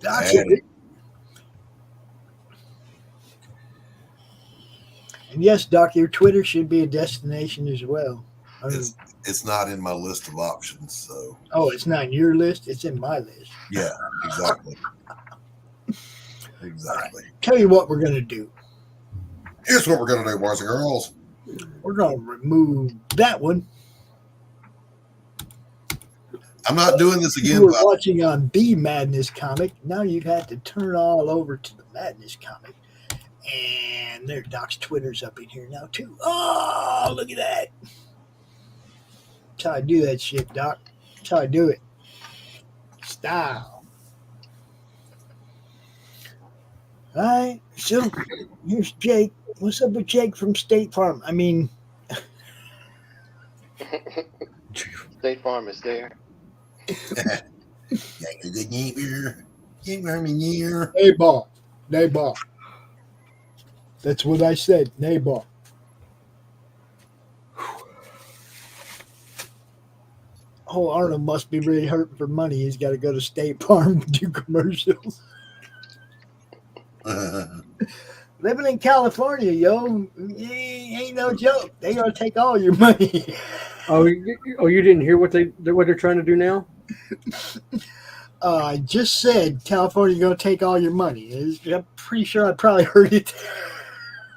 Doc, and yes, Doc, your Twitter should be a destination as well. It's not in my list of options, so. Oh, it's not in your list. It's in my list. Yeah, exactly. Exactly. Right. Tell you what we're gonna do. Here's what we're gonna do, boys and girls. We're gonna remove that one. I'm not doing this again. You were watching on the Madness comic. Now you'd have to turn all over to the Madness comic. And there, Doc's Twitter's up in here now too. Oh, look at that! That's how I do that shit, Doc. That's how I do it. Style. All right. So here's Jake. What's up with Jake from State Farm? I mean, State Farm is there. Nayball. Nayball. That's what I said. Nayball. Oh, Arnold must be really hurting for money. He's got to go to State Farm to do commercials. Living in California, yo, ain't no joke. They gonna take all your money. Oh, you didn't hear what they're trying to do now? I just said California's gonna take all your money. I'm pretty sure I probably heard it.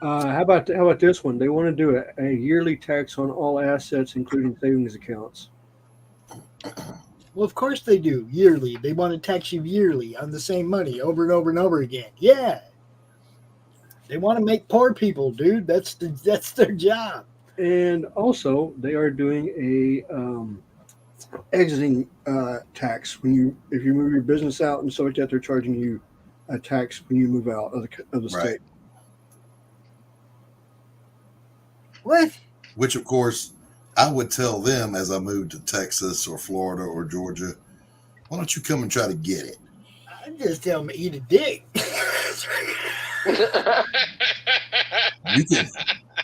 How about this one? They want to do a yearly tax on all assets, including savings accounts. Well, of course they do. Yearly. They want to tax you yearly on the same money over and over and over again. Yeah. They want to make poor people, dude. That's their job. And also, they are doing a exiting tax if you move your business out and so like that. They're charging you a tax when you move out of the state. What? Which, of course, I would tell them as I moved to Texas or Florida or Georgia, why don't you come and try to get it? I just tell them to eat a dick.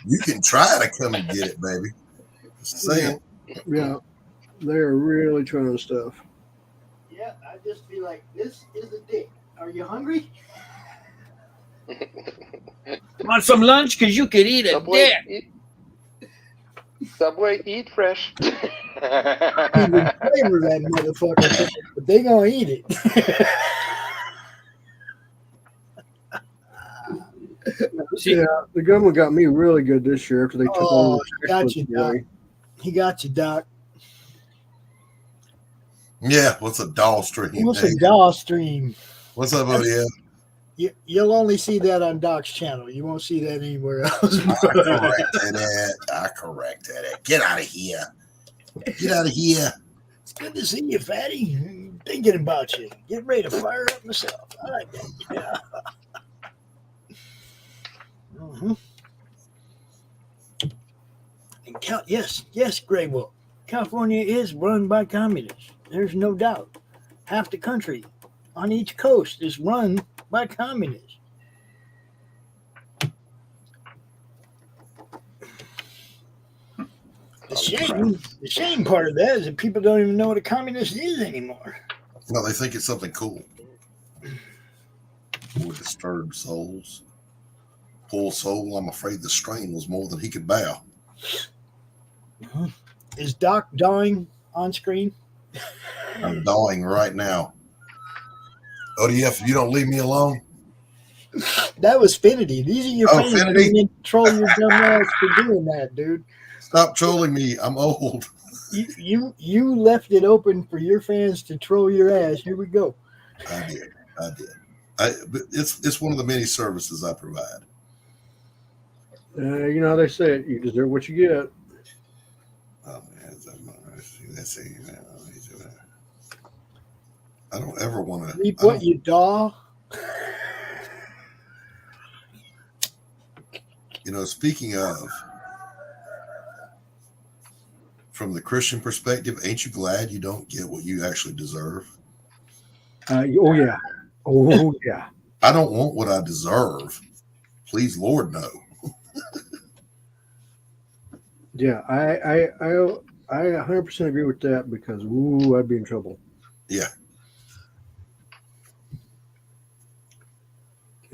You can try to come and get it, baby. Just saying. Yeah, they're really trying stuff. Yeah, I just be like, this is a dick. Are you hungry? Want some lunch? Because you could eat a dick. Subway, eat fresh. Even flavor that motherfucker, but they gonna eat it. Yeah, the government got me really good this year after they took all the he got you, Doc. He got you, Doc. Yeah, what's a Drawsream? What's a Drawsream? What's up, ODF? You'll only see that on Doc's channel. You won't see that anywhere else. I corrected it. Get out of here. Get out of here. It's good to see you, fatty. Thinking about you. Getting ready to fire up myself. I like that. Yeah. Mm-hmm. And yes, Grey Wolf. California is run by communists. There's no doubt. Half the country on each coast is run by communists. The shame part of that is that people don't even know what a communist is anymore. No, they think it's something cool. Poor disturbed souls. Poor soul, I'm afraid the strain was more than he could bear. Mm-hmm. Is Doc dying on screen? I'm dying right now. ODF, if you don't leave me alone. That was Finity. These are your fans that control your dumb ass for doing that, dude. Stop trolling me. I'm old. You left it open for your fans to troll your ass. Here we go. I did. It's one of the many services I provide. You know how they say it. You deserve what you get. Oh, man. I don't ever want to. Reap what you daw. You know, speaking of, from the Christian perspective, ain't you glad you don't get what you actually deserve? Oh, yeah. Oh, yeah. I don't want what I deserve. Please, Lord, no. Yeah, I 100% agree with that because, I'd be in trouble. Yeah.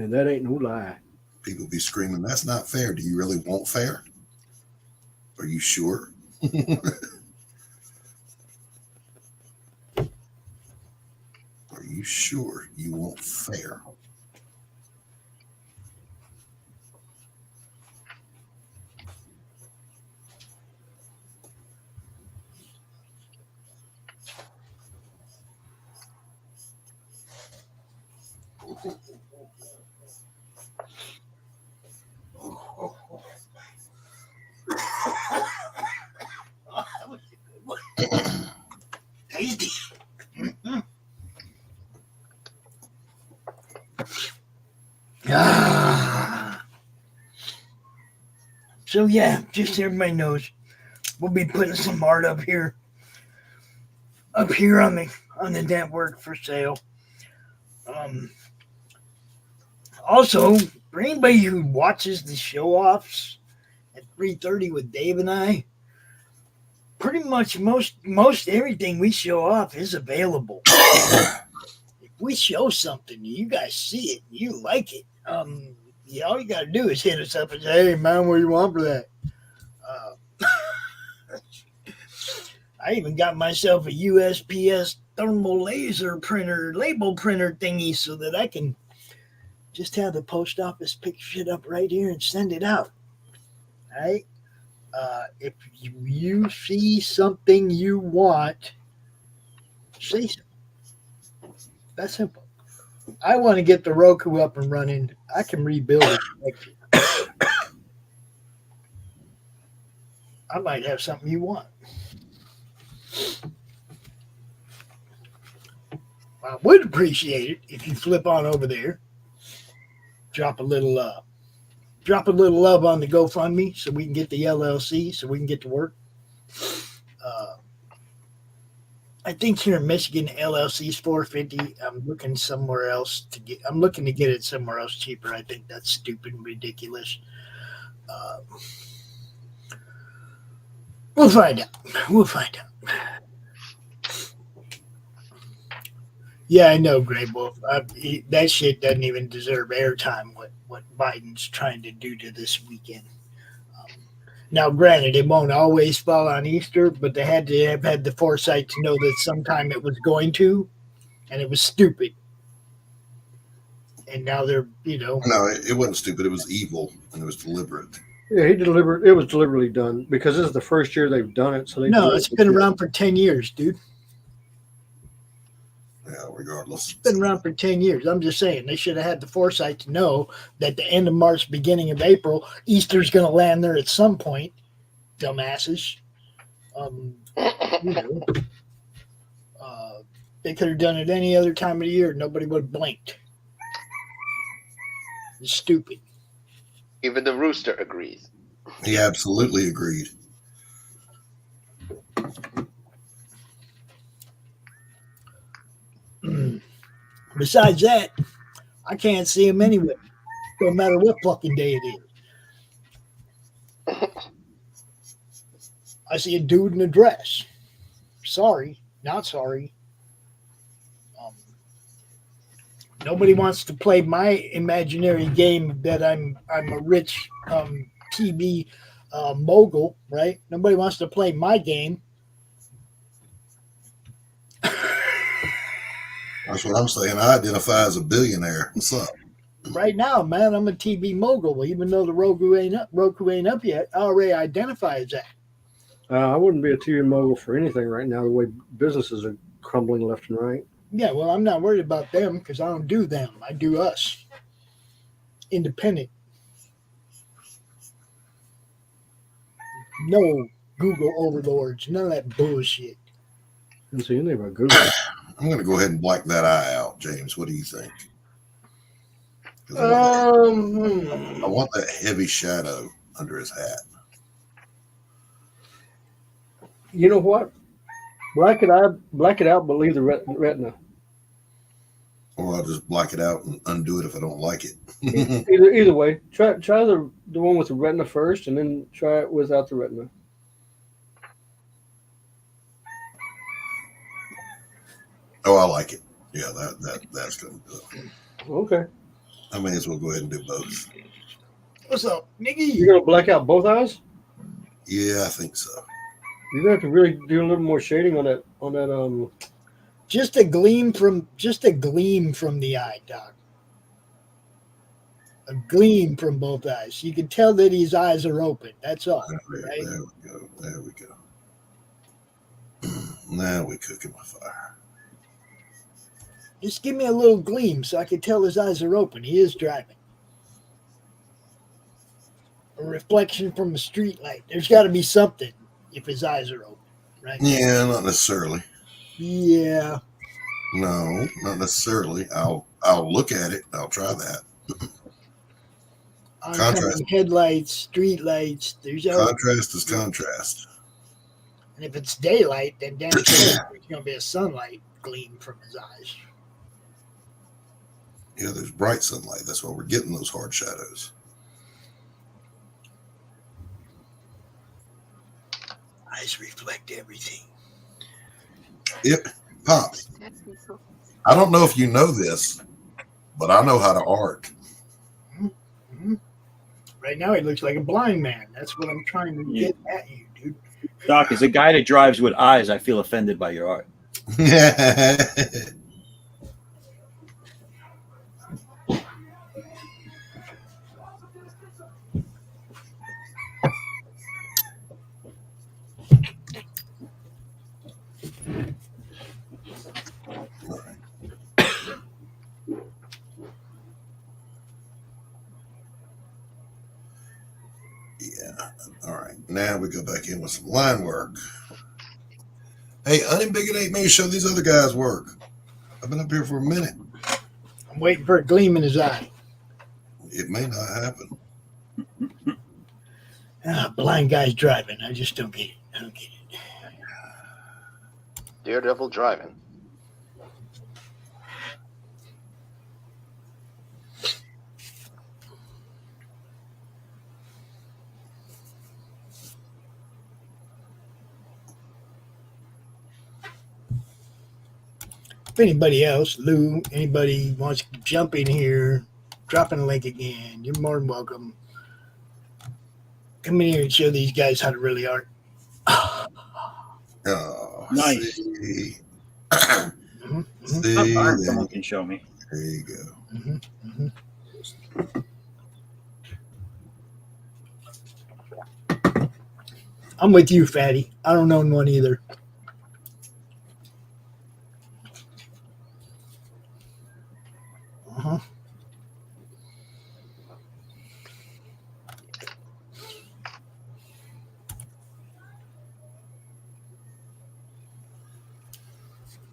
And that ain't no lie. People be screaming, "That's not fair." Do you really want fair? Are you sure? Are you sure you want fair? Tasty. Ah. So yeah, just so everybody knows, we'll be putting some art up here on the network for sale. Also, for anybody who watches the show offs at 3:30 with Dave and I, pretty much most everything we show off is available. If we show something, you guys see it, you like it. Yeah, all you gotta do is hit us up and say, "Hey man, what do you want for that?" I even got myself a USPS thermal laser printer, label printer thingy, so that I can just have the post office pick shit up right here and send it out. All right? If you see something you want, say so. That's simple. I want to get the Roku up and running. I can rebuild it next year. I might have something you want. I would appreciate it if you flip on over there, drop a little love on the GoFundMe so we can get the LLC, so we can get to work. I think here in Michigan, LLC is $450. I'm looking somewhere else to get. I'm looking to get it somewhere else cheaper. I think that's stupid and ridiculous. We'll find out. Yeah, I know, Grey Wolf. That shit doesn't even deserve airtime. What Biden's trying to do to this weekend. Now, granted, it won't always fall on Easter, but they had to have had the foresight to know that sometime it was going to, and it was stupid. And now they're, No, it wasn't stupid. It was evil, and it was deliberate. Yeah, it was deliberately done because this is the first year they've done it. So it's been around for 10 years, dude. Yeah, regardless. It's been around for 10 years. I'm just saying they should have had the foresight to know that the end of March, beginning of April, Easter's going to land there at some point. Dumbasses. They could have done it any other time of the year. Nobody would have blinked. It's stupid. Even the rooster agrees. He absolutely agreed. Besides that, I can't see him anyway. No matter what fucking day it is. I see a dude in a dress. Sorry, not sorry. Nobody wants to play my imaginary game that I'm a rich TV mogul, right? Nobody wants to play my game. That's what I'm saying. I identify as a billionaire. What's up? Right now, man, I'm a TV mogul. Even though the Roku ain't up yet, I already identify as that. I wouldn't be a TV mogul for anything right now. The way businesses are crumbling left and right. Yeah, well, I'm not worried about them because I don't do them. I do us. Independent. No Google overlords. None of that bullshit. I didn't see anything about Google. I'm going to go ahead and black that eye out, James. What do you think? I want that heavy shadow under his hat. You know what? Black it out, but leave the retina. Or I'll just black it out and undo it if I don't like it. Either way, try the one with the retina first, and then try it without the retina. Oh, I like it. Yeah, that's going to do it. Okay. I may as well go ahead and do both. What's up, You're nigga? gonna black out both eyes. Yeah, I think so. You're gonna have to really do a little more shading on that. Just a gleam from the eye, Doc. A gleam from both eyes. You can tell that his eyes are open. That's all. Right? There we go. There we go. Now we're cooking with fire. Just give me a little gleam so I can tell his eyes are open. He is driving. A reflection from a street light. There's got to be something if his eyes are open, right? Yeah, not necessarily. Yeah. No, not necessarily. I'll look at it. I'll try that. Oncoming headlights, street lights. There's contrast is contrast. And if it's daylight, then damn sure there's going to be a sunlight gleam from his eyes. Yeah, there's bright sunlight. That's why we're getting those hard shadows. Eyes reflect everything. Yep, Pops. I don't know if you know this, but I know how to art. Mm-hmm. Right now, he looks like a blind man. That's what I'm trying to get at you, dude. Doc, as a guy that drives with eyes, I feel offended by your art. Yeah. All right. Now we go back in with some line work. Hey, unambiguate me, show these other guys work. I've been up here for a minute. I'm waiting for a gleam in his eye. It may not happen. Blind guy's driving. I just don't get it. I don't get it. Daredevil driving. If anybody else, Lou, anybody wants to jump in here, drop in a link again, you're more than welcome. Come in here and show these guys how to really art. Oh, Nice. See. Mm-hmm. See, Someone can show me. there you go. Mm-hmm. Mm-hmm. I'm with you, Fatty. I don't own one either. Uh-huh.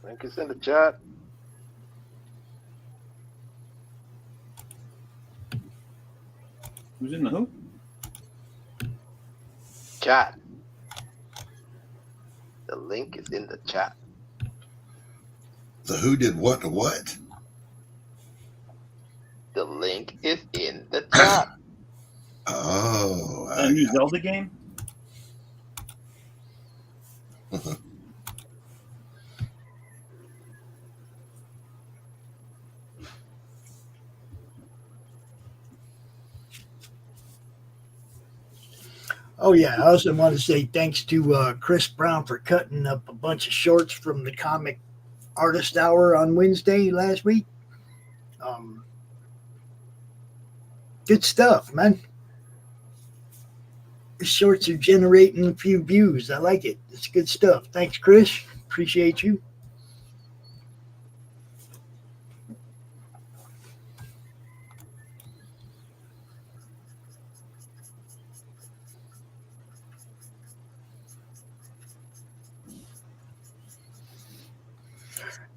Link is in the chat. Who's in the who? Chat. The link is in the chat. The who did what to what? The link is in the chat. Oh, A new Zelda game? Oh, yeah. I also want to say thanks to Chris Brown for cutting up a bunch of shorts from the Comic Artist Hour on Wednesday last week. Good stuff, man. The shorts are generating a few views. I like it. It's good stuff. Thanks, Chris. Appreciate you.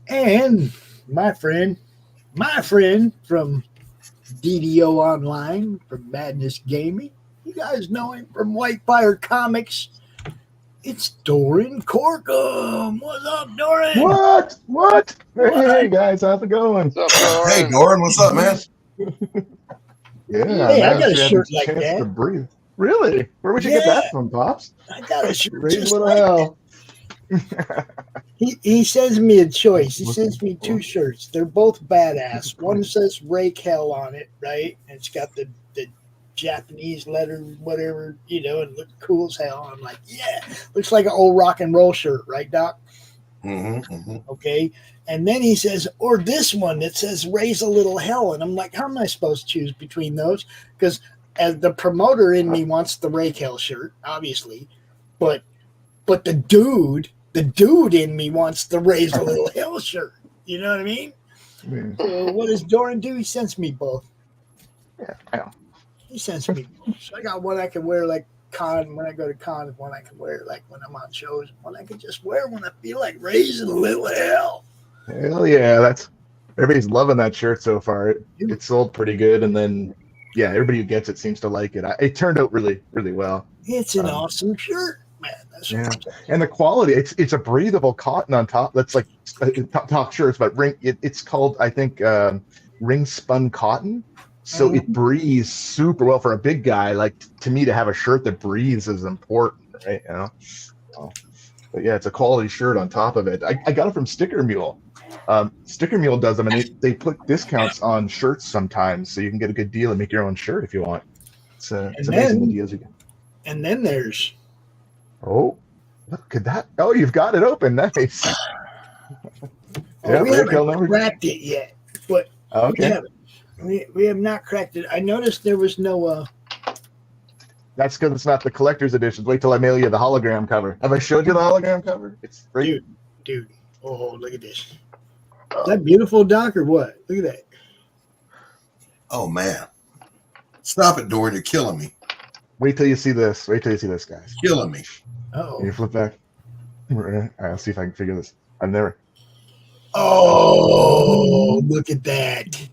And my friend from DDO Online, from Madness Gaming. You guys know him from Whitefire Comics. It's Doran Corkum. What's up, Doran? What? Hey guys, how's it going? What's up, Lauren? Hey, Doran, what's up, man? Yeah, Hey, I nice got a to have shirt the like chance that. to breathe. Really? Where would you get Yeah. that from, Pops? I got a shirt Raise just little like hell. He sends me a choice. He sends me 2 shirts. They're both badass. One says Rake Hell on it, right? And it's got the Japanese letter, whatever, and look cool as hell. I'm like, yeah, looks like an old rock and roll shirt, right, Doc? Okay. And then he says, or this one that says Raise a Little Hell. And I'm like, how am I supposed to choose between those? Because as the promoter in me wants the Rake Hell shirt, obviously, but the dude in me wants the Raise a Little Hell shirt. You know what I mean? So what does Doran do? He sends me both. Yeah, I know. He sends me both. So I got one I can wear like when I go to con, and one I can wear like when I'm on shows, and one I can just wear when I feel like raising a little hell. Hell yeah, everybody's loving that shirt so far. It sold pretty good, and then everybody who gets it seems to like it. It turned out really, really well. It's an awesome shirt, man. That's and the quality, it's a breathable cotton on top. That's like top shirts, but it's called, I think, ring spun cotton. So it breathes super well for a big guy. Like, to me, to have a shirt that breathes is important, right? But yeah, it's a quality shirt on top of it. I got it from Sticker Mule. Sticker Mule does them, and they put discounts on shirts sometimes, so you can get a good deal and make your own shirt if you want. It's amazing the deals you get. And then there's... Oh, look at that. Oh, you've got it open. Nice. We haven't cracked it yet, but okay. We have not cracked it. I noticed there was no... That's because it's not the collector's edition. Wait till I mail you the hologram cover. Have I showed you the hologram cover? It's great. Dude. Oh, look at this. Is that beautiful, Doc, or what? Look at that. Oh, man. Stop it, Doran. You're killing me. Wait till you see this. Guys. Killing me. Oh. Can you flip back? All right, I'll see if I can figure this. I've never... Oh, look at that.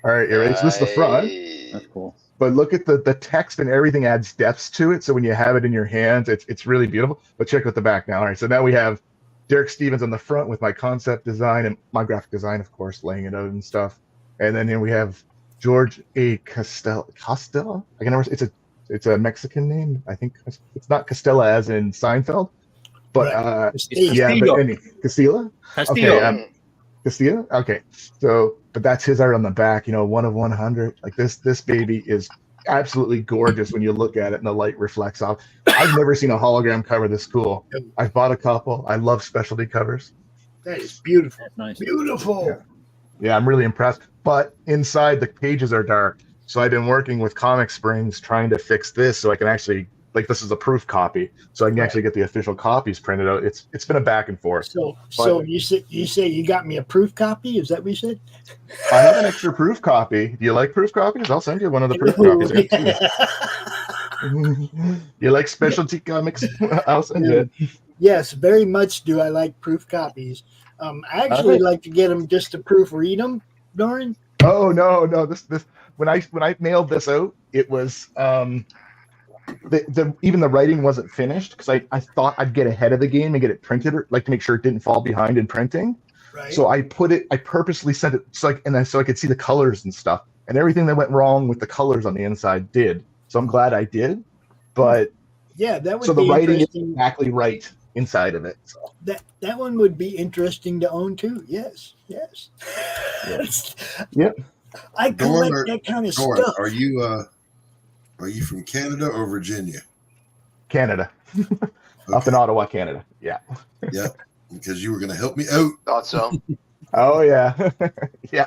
All right, you're ready? So this is the front. That's cool. But look at the text and everything adds depth to it. So when you have it in your hands, it's really beautiful. But check out the back now. All right, so now we have Derek Stevens on the front with my concept design and my graphic design, of course, laying it out and stuff. And then here we have George A. Costella. I can never. It's a Mexican name. I think it's not Costella as in Seinfeld, but Castilla. Okay, Castilla. Okay, so but that's his art on the back. 1 of 100. Like this baby is absolutely gorgeous when you look at it and the light reflects off. I've never seen a hologram cover this cool. I've bought a couple. I love specialty covers. That is beautiful. That's nice. Beautiful. Yeah, I'm really impressed. But inside the pages are dark. So I've been working with Comic Springs trying to fix this so I can actually, this is a proof copy, so I can actually get the official copies printed out. It's been a back and forth. So you say you got me a proof copy? Is that what you said? I have an extra proof copy. Do you like proof copies? I'll send you one of the proof copies. You like specialty comics? I'll send you it. Yes, very much do I like proof copies. I actually like to get them just to proofread them, Doran. Oh no! This when I mailed this out, it was even the writing wasn't finished because I thought I'd get ahead of the game and get it printed, to make sure it didn't fall behind in printing. Right. So I purposely sent it so I could see the colors and stuff, and everything that went wrong with the colors on the inside did. So I'm glad I did, but yeah, that would. So the writing is exactly right inside of it. So. That one would be interesting to own too. Yes. Yep. I collect that kind of stuff. Are you from Canada or Virginia? Canada. Up in Ottawa, Canada. Yeah. Yeah, because you were going to help me out. Thought so. Oh yeah. Yeah.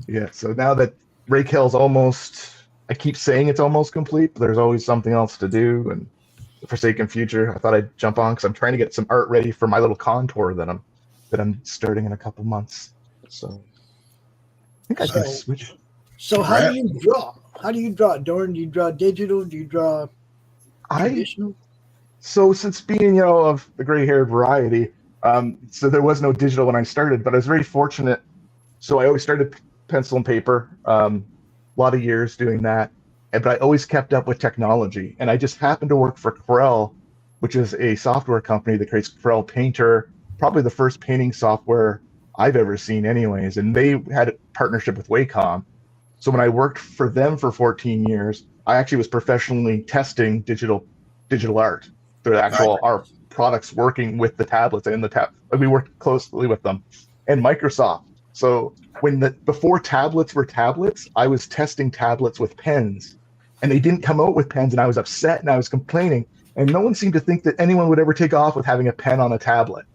Yeah. So now that Rake Hill's I keep saying it's almost complete, but there's always something else to do. And the Forsaken Future, I thought I'd jump on because I'm trying to get some art ready for my little contour that I'm starting in a couple months. So I think I can switch. So how do you draw? How do you draw, Doran? Do you draw digital? Do you draw traditional? So since being, of the gray-haired variety, so there was no digital when I started, but I was very fortunate. So I always started pencil and paper, a lot of years doing that. But I always kept up with technology. And I just happened to work for Corel, which is a software company that creates Corel Painter, probably the first painting software I've ever seen anyways. And they had a partnership with Wacom. So when I worked for them for 14 years, I actually was professionally testing digital art, the actual our products working with the tablets and the tab. Like we worked closely with them and Microsoft. So before tablets were tablets, I was testing tablets with pens, and they didn't come out with pens, and I was upset and I was complaining, and no one seemed to think that anyone would ever take off with having a pen on a tablet,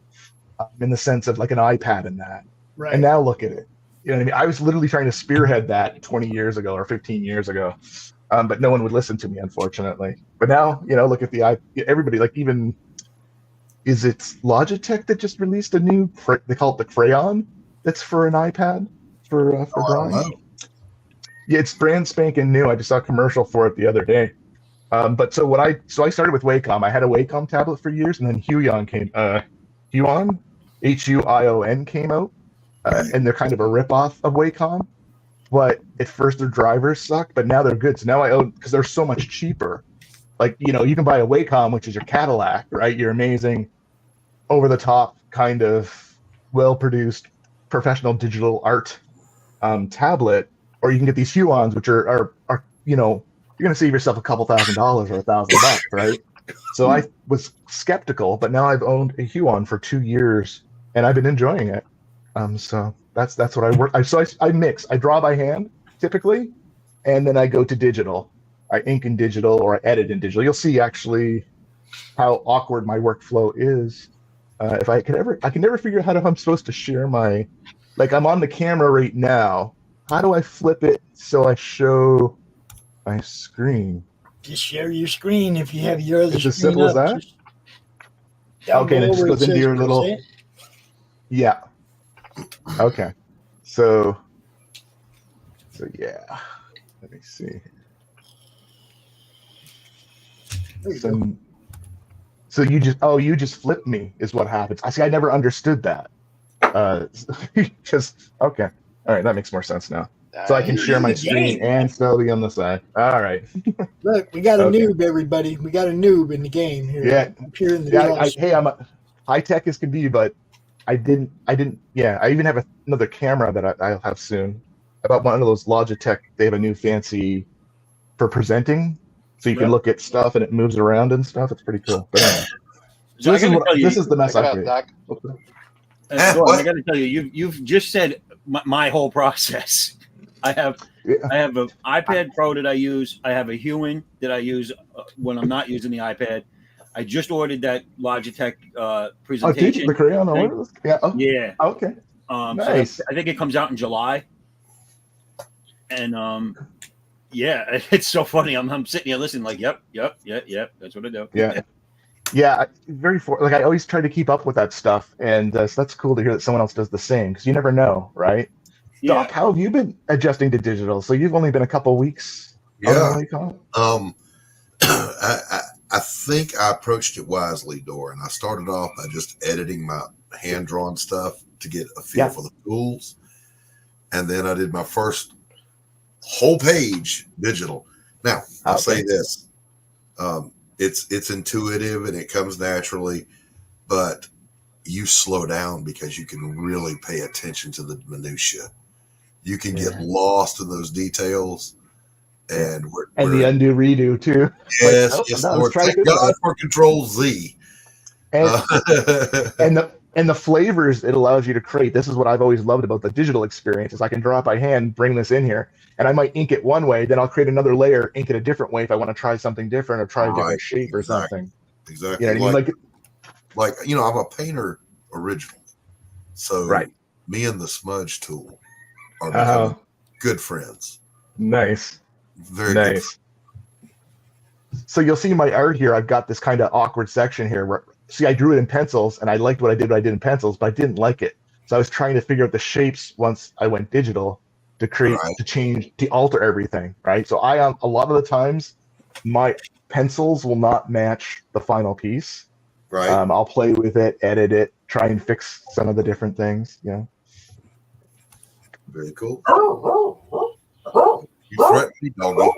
in the sense of like an iPad and that. Right. And now look at it. You know what I mean? I was literally trying to spearhead that 20 years ago or 15 years ago, but no one would listen to me, unfortunately. But now, look at everybody, like even, is it Logitech that just released a new, they call it the Crayon, that's for an iPad for drawing? I don't know. Yeah, it's brand spanking new. I just saw a commercial for it the other day. But so I started with Wacom. I had a Wacom tablet for years, and then Huion came. Huion, Huion came out, and they're kind of a ripoff of Wacom. But at first their drivers sucked, but now they're good. So now I own, because they're so much cheaper. Like you can buy a Wacom, which is your Cadillac, right? Your amazing, over the top kind of well produced professional digital art tablet, or you can get these Huions, which are you're going to save yourself a couple $1,000 or $1,000, right? So I was skeptical, but now I've owned a Huion for 2 years and I've been enjoying it. So that's what I work. I mix. I draw by hand typically, and then I go to digital. I ink in digital or I edit in digital. You'll see actually how awkward my workflow is. If I can never figure out how I'm supposed to share my, like I'm on the camera right now. How do I flip it so I show my screen? Just share your screen if you have your other It's screen as simple as up. that? Okay, and it just where goes into says your little... present. Yeah. Okay. So yeah. Let me see. So you just flipped me is what happens. I never understood that. Just okay. All right, that makes more sense now. So I can share my screen and still be on the side. All right. Look, we got a noob, everybody. We got a noob in the game here. Yeah. Here in the Hey, I'm high tech as can be, but I didn't. Yeah, I even have another camera that I'll have soon. I bought one of those Logitech. They have a new fancy for presenting, so you can look at stuff and it moves around and stuff. It's pretty cool. But anyway, so this is the mess I created. I got to tell you, you've just said my whole process. I have an iPad Pro that I use. I have a Huion that I use when I'm not using the iPad. I just ordered that Logitech presentation. Oh, did you? The Crayon order? Yeah. Oh, yeah. Okay. Nice. So I think it comes out in July. And yeah, it's so funny. I'm sitting here listening, like, yep. That's what I do. Yeah. Like I always try to keep up with that stuff, and so that's cool to hear that someone else does the same because you never know, right? Yeah. Doc, how have you been adjusting to digital? So you've only been a couple weeks. Yeah. I think I approached it wisely, Dor, and I started off by just editing my hand-drawn stuff to get a feel for the tools. And then I did my first whole page digital. Now, I'll say this. It's intuitive and it comes naturally, but you slow down because you can really pay attention to the minutia. You can get lost in those details. And the undo redo too. Yes, Lord. Thank God for Control Z. And the flavors it allows you to create. This is what I've always loved about the digital experience is I can draw it by hand, bring this in here, and I might ink it one way, then I'll create another layer, ink it a different way if I want to try something different or try a different shape or something. Exactly. You know what I mean? Like I'm a painter originally. So me and the smudge tool are becoming good friends. Nice. Very nice. So you'll see my art here. I've got this kind of awkward section here where, see, I drew it in pencils and I liked what I did in pencils, but I didn't like it. So I was trying to figure out the shapes once I went digital to create, to change, to alter everything, right? So a lot of the times, my pencils will not match the final piece. Right. I'll play with it, edit it, try and fix some of the different things. Yeah. Very cool. You threatened me, doggy.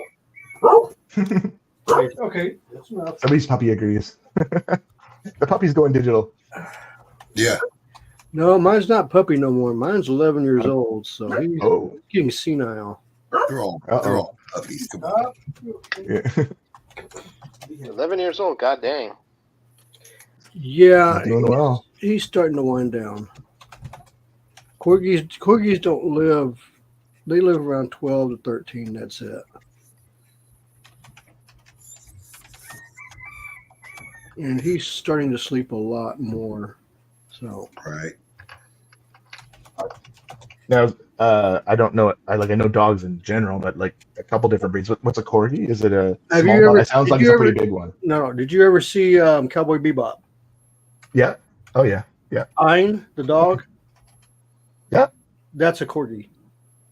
Okay. That's enough. Somebody's puppy agrees. The puppy's going digital. Yeah. No, mine's not puppy no more. Mine's 11 years old, so he's getting senile. They're all puppies. Come on. Yeah. 11 years old. God dang. Yeah, Doing well. he's starting to wind down. Corgis don't live. They live around 12 to 13. That's it. And he's starting to sleep a lot more. So Right. Now, I don't know. I know dogs in general, but like a couple different breeds. What's a corgi? Is it a Have small you dog? ever- It sounds did like you it's a ever- pretty big one. no. Did you ever see Cowboy Bebop? Yeah. Oh yeah. Yeah. Ein, the dog. Yeah. That's a corgi.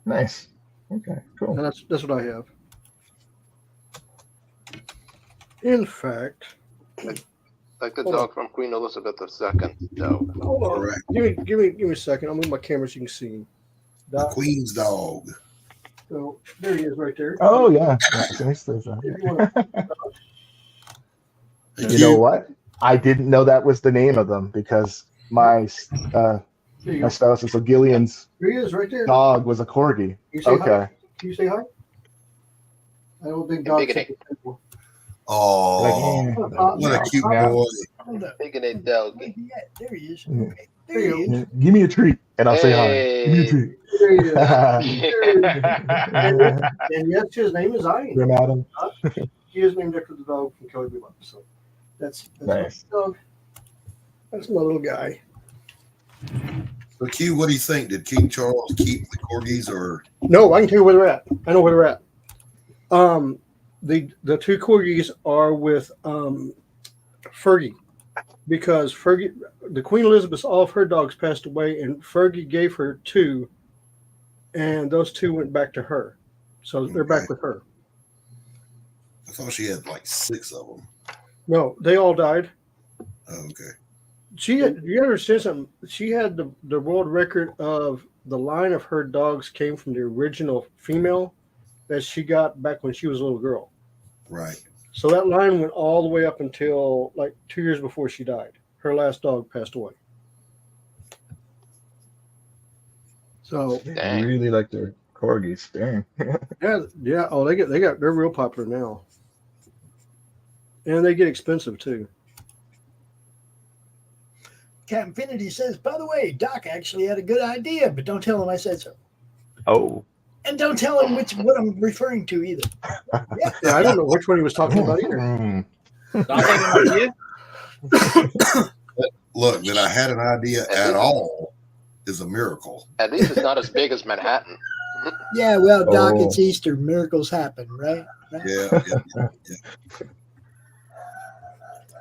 Nice. Okay. Cool. And that's what I have. In fact, Like the Hold dog from Queen Elizabeth II, though. hold on. Correct. Give me a second. I'll move my camera so you can see him. The Doc, Queen's dog. so there he is right there. Oh yeah. It's nice. There's a- If you wanna- Hey, You know Q, what? I didn't know that was the name of them because my there you my go. spouse, so Gillian's Here he is right there. dog was a corgi. You say Okay. hi? Can you say hi? I don't think dog Big said dick. it. Oh, what a cute Yeah. boy. Hold up. Taking a dog. Where's he at? There he is. Yeah. Okay. There he is. Yeah, give me a treat, and I'll say hi. Give me a Hey. treat. There he is. Hey, And yes, his name is Ian. Grim Adam. He is named after the dog from Cowboy Bebop. So that's Nice. my dog. That's my little guy. So Q, what do you think? Did King Charles keep the corgis or? No, I can tell you where they're at. I know where they're at. The two corgis are with Fergie, because Fergie, the Queen Elizabeth, all of her dogs passed away, and Fergie gave her two, and those two went back to her, so they're back with her. I thought she had like 6 of them. No, they all died. Oh, okay. She had, you understand something? She had the world record of the line of her dogs came from the original female that she got back when she was a little girl. Right. So that line went all the way up until like 2 years before she died. Her last dog passed away. So Dang. Really like their corgis. Dang. yeah. Oh, they're real popular now, and they get expensive too. Cat Infinity says, by the way, Doc actually had a good idea, but don't tell him I said so. Oh. And don't tell him what I'm referring to either. Yeah, I don't know which one he was talking about either. Mm. Doc had an idea? Look, that I had an idea at all is a miracle. At least it's not as big as Manhattan. Yeah, well, Doc, Oh. it's Easter. Miracles happen, right? Yeah.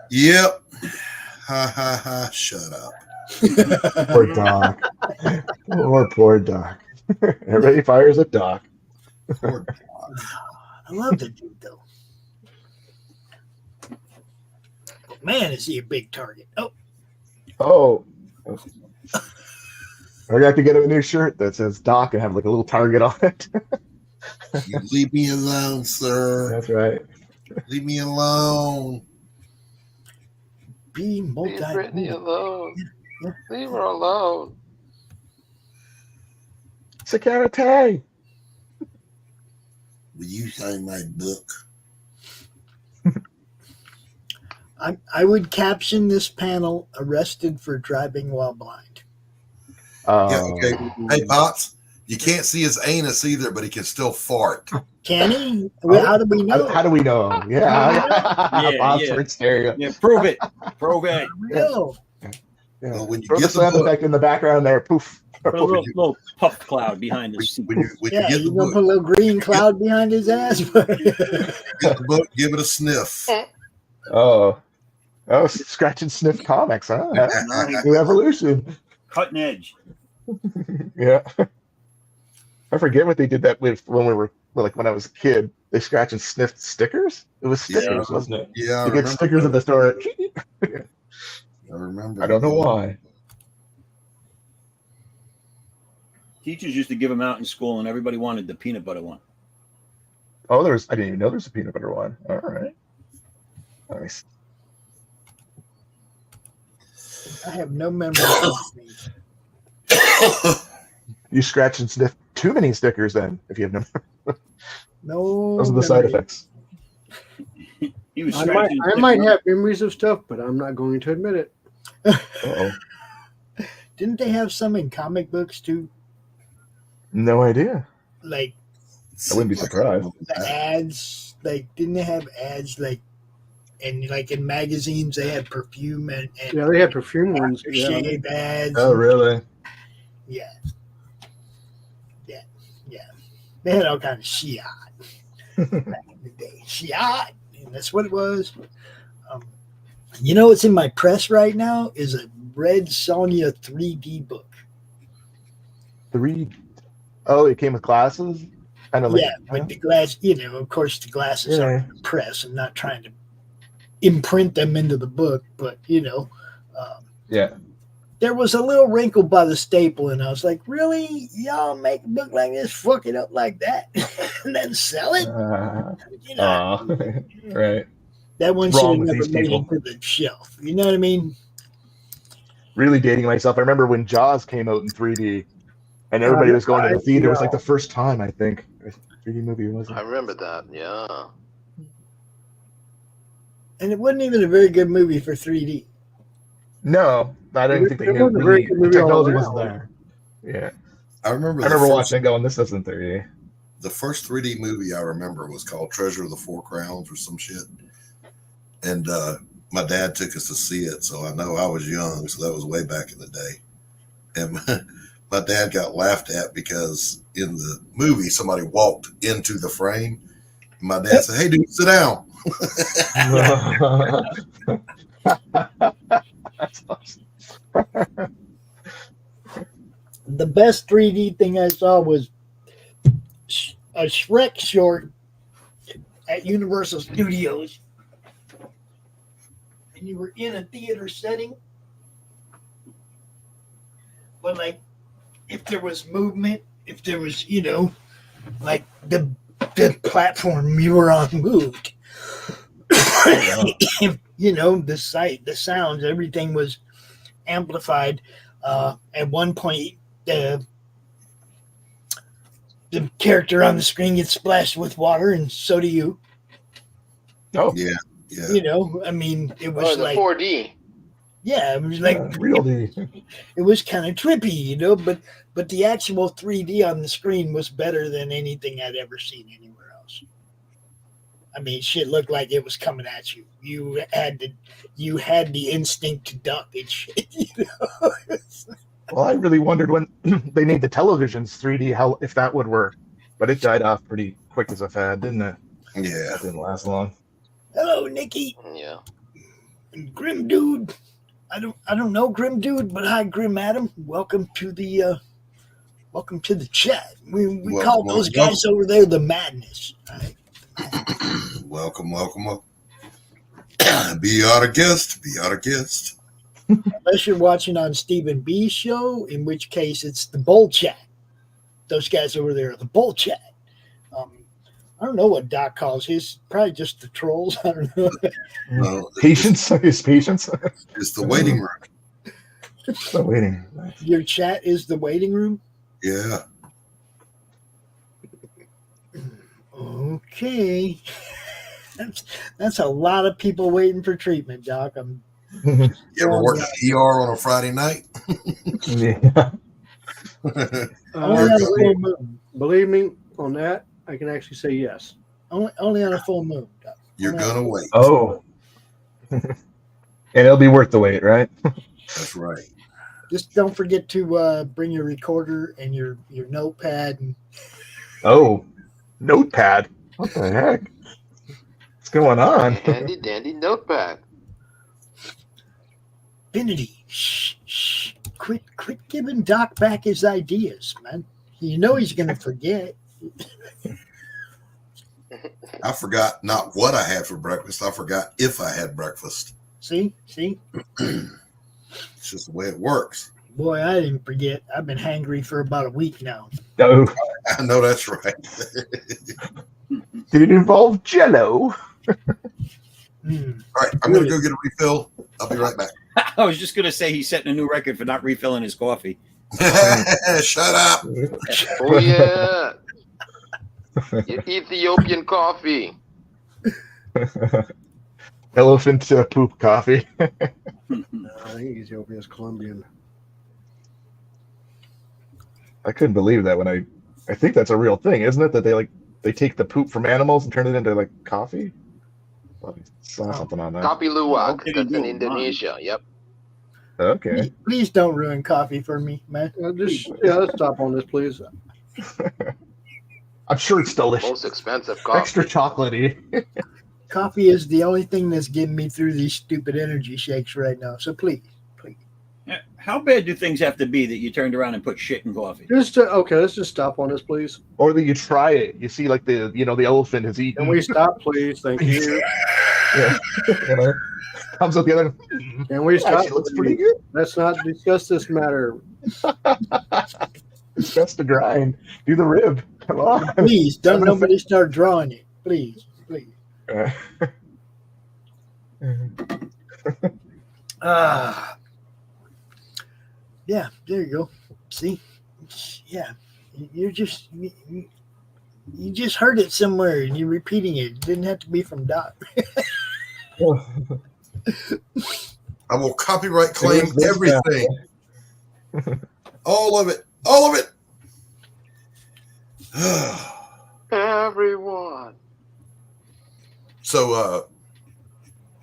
Yep. Ha ha ha. Shut up. Poor Doc. Poor Doc. Everybody fires at Doc. Poor I love the dude, though. Man, is he a big target. Oh, Oh. I got to get him a new shirt that says Doc and have like a little target on it. You leave me alone, sir. That's right. Leave me alone. be Leave Brittany multi. alone. Leave her alone. Security. Will you sign my book? I would caption this panel "Arrested for driving while blind." Yeah, okay. Hey, Pops, you can't see his anus either, but he can still fart. Can he? Well, how do we know? How do we know? Yeah. Yeah, Oxford stereo. Yeah, prove it. Prove it. No. Yeah. Well, when you Throw the get the sound book, effect in the background there. Poof. Put a little puff cloud behind the seat. when you Yeah, get you the gonna book, put a little green cloud behind his ass? get the book, give it a sniff. Oh, scratch and sniff comics, huh? New evolution. Cutting edge. Yeah. I forget what they did that with when we were when I was a kid. They scratch and sniffed stickers. It was stickers, Yeah. wasn't it? Yeah, I You get remember. stickers at the store. I remember. I don't know why. Teachers used to give them out in school, and everybody wanted the peanut butter one. Oh, I didn't even know there's a peanut butter one. All right. Nice. I have no memory of these. You scratch and sniff too many stickers then, if you have no. No. Those are the side memory. effects. He was I scratching. might have memories of stuff, but I'm not going to admit it. Uh-oh. Didn't they have some in comic books too? No idea. Like I wouldn't be surprised. the ads, like didn't they have ads like, and like in magazines they had perfume and Yeah, they had perfume ones. Yeah. shave ads. Oh, really? Yeah. They had all kind of shit back in the day. Shit, and that's what it was. You know what's in my press right now is a Red Sonja 3D book. Oh, it came with glasses? Kind of like, Yeah, with the glass, of course the glasses Yeah. are in the press. I'm not trying to imprint them into the book, but yeah. there was a little wrinkle by the staple, and I was like, really? Y'all make a book like this, fuck it up like that, and then sell it? Right. That one What's should wrong have with never these made people? it to the shelf. You know what I mean? Really dating myself. I remember when Jaws came out in 3D and everybody was going to the theater. It was like the first time, I think. 3D movie, wasn't I it? remember that. Yeah. And it wasn't even a very good movie for 3D. No, I don't think they It knew. wasn't a very good The movie all technology around. wasn't there. Yeah. I remember watching it going, this isn't 3D. the first 3D movie I remember was called Treasure of the Four Crowns or some shit. And my dad took us to see it, so I know I was young, so that was way back in the day. And my dad got laughed at because in the movie somebody walked into the frame. And my dad said, "Hey, dude, sit down." That's awesome. The best 3D thing I saw was a Shrek short at Universal Studios. And you were in a theater setting. But like, if there was movement, if there was, like the platform you were on moved. The sight, the sounds, everything was amplified. At one point, the character on the screen gets splashed with water, and so do you. Oh, Yeah. I mean, it was Oh, the like 4D. yeah, it was like really. it was kind of trippy, but the actual 3D on the screen was better than anything I'd ever seen anywhere else. I mean, shit looked like it was coming at you. You had the instinct to duck and shit. Well, I really wondered when they made the televisions 3D, if that would work. But it died off pretty quick as a fad, didn't it? Yeah. It didn't last long. Hello, Nikki. Yeah. And Grim Dude. I don't know Grim Dude, but hi, Grim Adam. Welcome to the chat. We call those guys over there the Madness. Right? Welcome. Be our guest. Unless you're watching on Stephen B's show, in which case it's the Bull Chat. Those guys over there are the Bull Chat. I don't know what Doc calls his. Probably just the trolls. I don't know. No, Patience. His patience. it's the waiting room. The waiting. Your chat is the waiting room? Yeah. Okay. That's a lot of people waiting for treatment, Doc. You ever work at ER on a Friday night? Yeah. Only on a full moon. Believe me, on that, I can actually say yes. Only on a full moon, Doc. You're gonna wait. Oh. And it'll be worth the wait, right? That's right. Just don't forget to bring your recorder and your notepad. Oh. Notepad. What the heck? What's going on? Handy dandy notepad. Infinity. Shh. Quit giving Doc back his ideas, man. You know he's going to forget. I forgot not what I had for breakfast. I forgot if I had breakfast. See? It's just the way it works. Boy, I didn't forget. I've been hangry for about a week now. Oh. I know that's right. Did it involve Jello? All right, I'm going to go get a refill. I'll be right back. I was just going to say he's setting a new record for not refilling his coffee. Shut up. Oh, yeah. Ethiopian coffee. Elephant poop coffee. I think Ethiopia's Colombian. I couldn't believe that when I think that's a real thing, isn't it? That they take the poop from animals and turn it into like coffee. Well, I saw something on that. Kopi Luwak. they can That's do in it with mine. Indonesia. Yep. Okay. Please don't ruin coffee for me, man. Let's stop on this, please. I'm sure it's delicious. Most expensive coffee. Extra chocolatey. Coffee is the only thing that's getting me through these stupid energy shakes right now. So please. How bad do things have to be that you turned around and put shit in coffee? Okay, let's just stop on this, please. Or that you try it. You see, like the elephant has eaten. Can we stop, please? Thank you. Yeah. Comes up the other. Can we stop? Actually, looks pretty good. Let's not discuss this matter. It's best to grind. Do the rib. Come on. Please, don't nobody start drawing it. Please. Yeah, there you go. See? Yeah. You just heard it somewhere and you're repeating it. It didn't have to be from Doc. I will copyright claim everything. All of it. All of it. Everyone. So,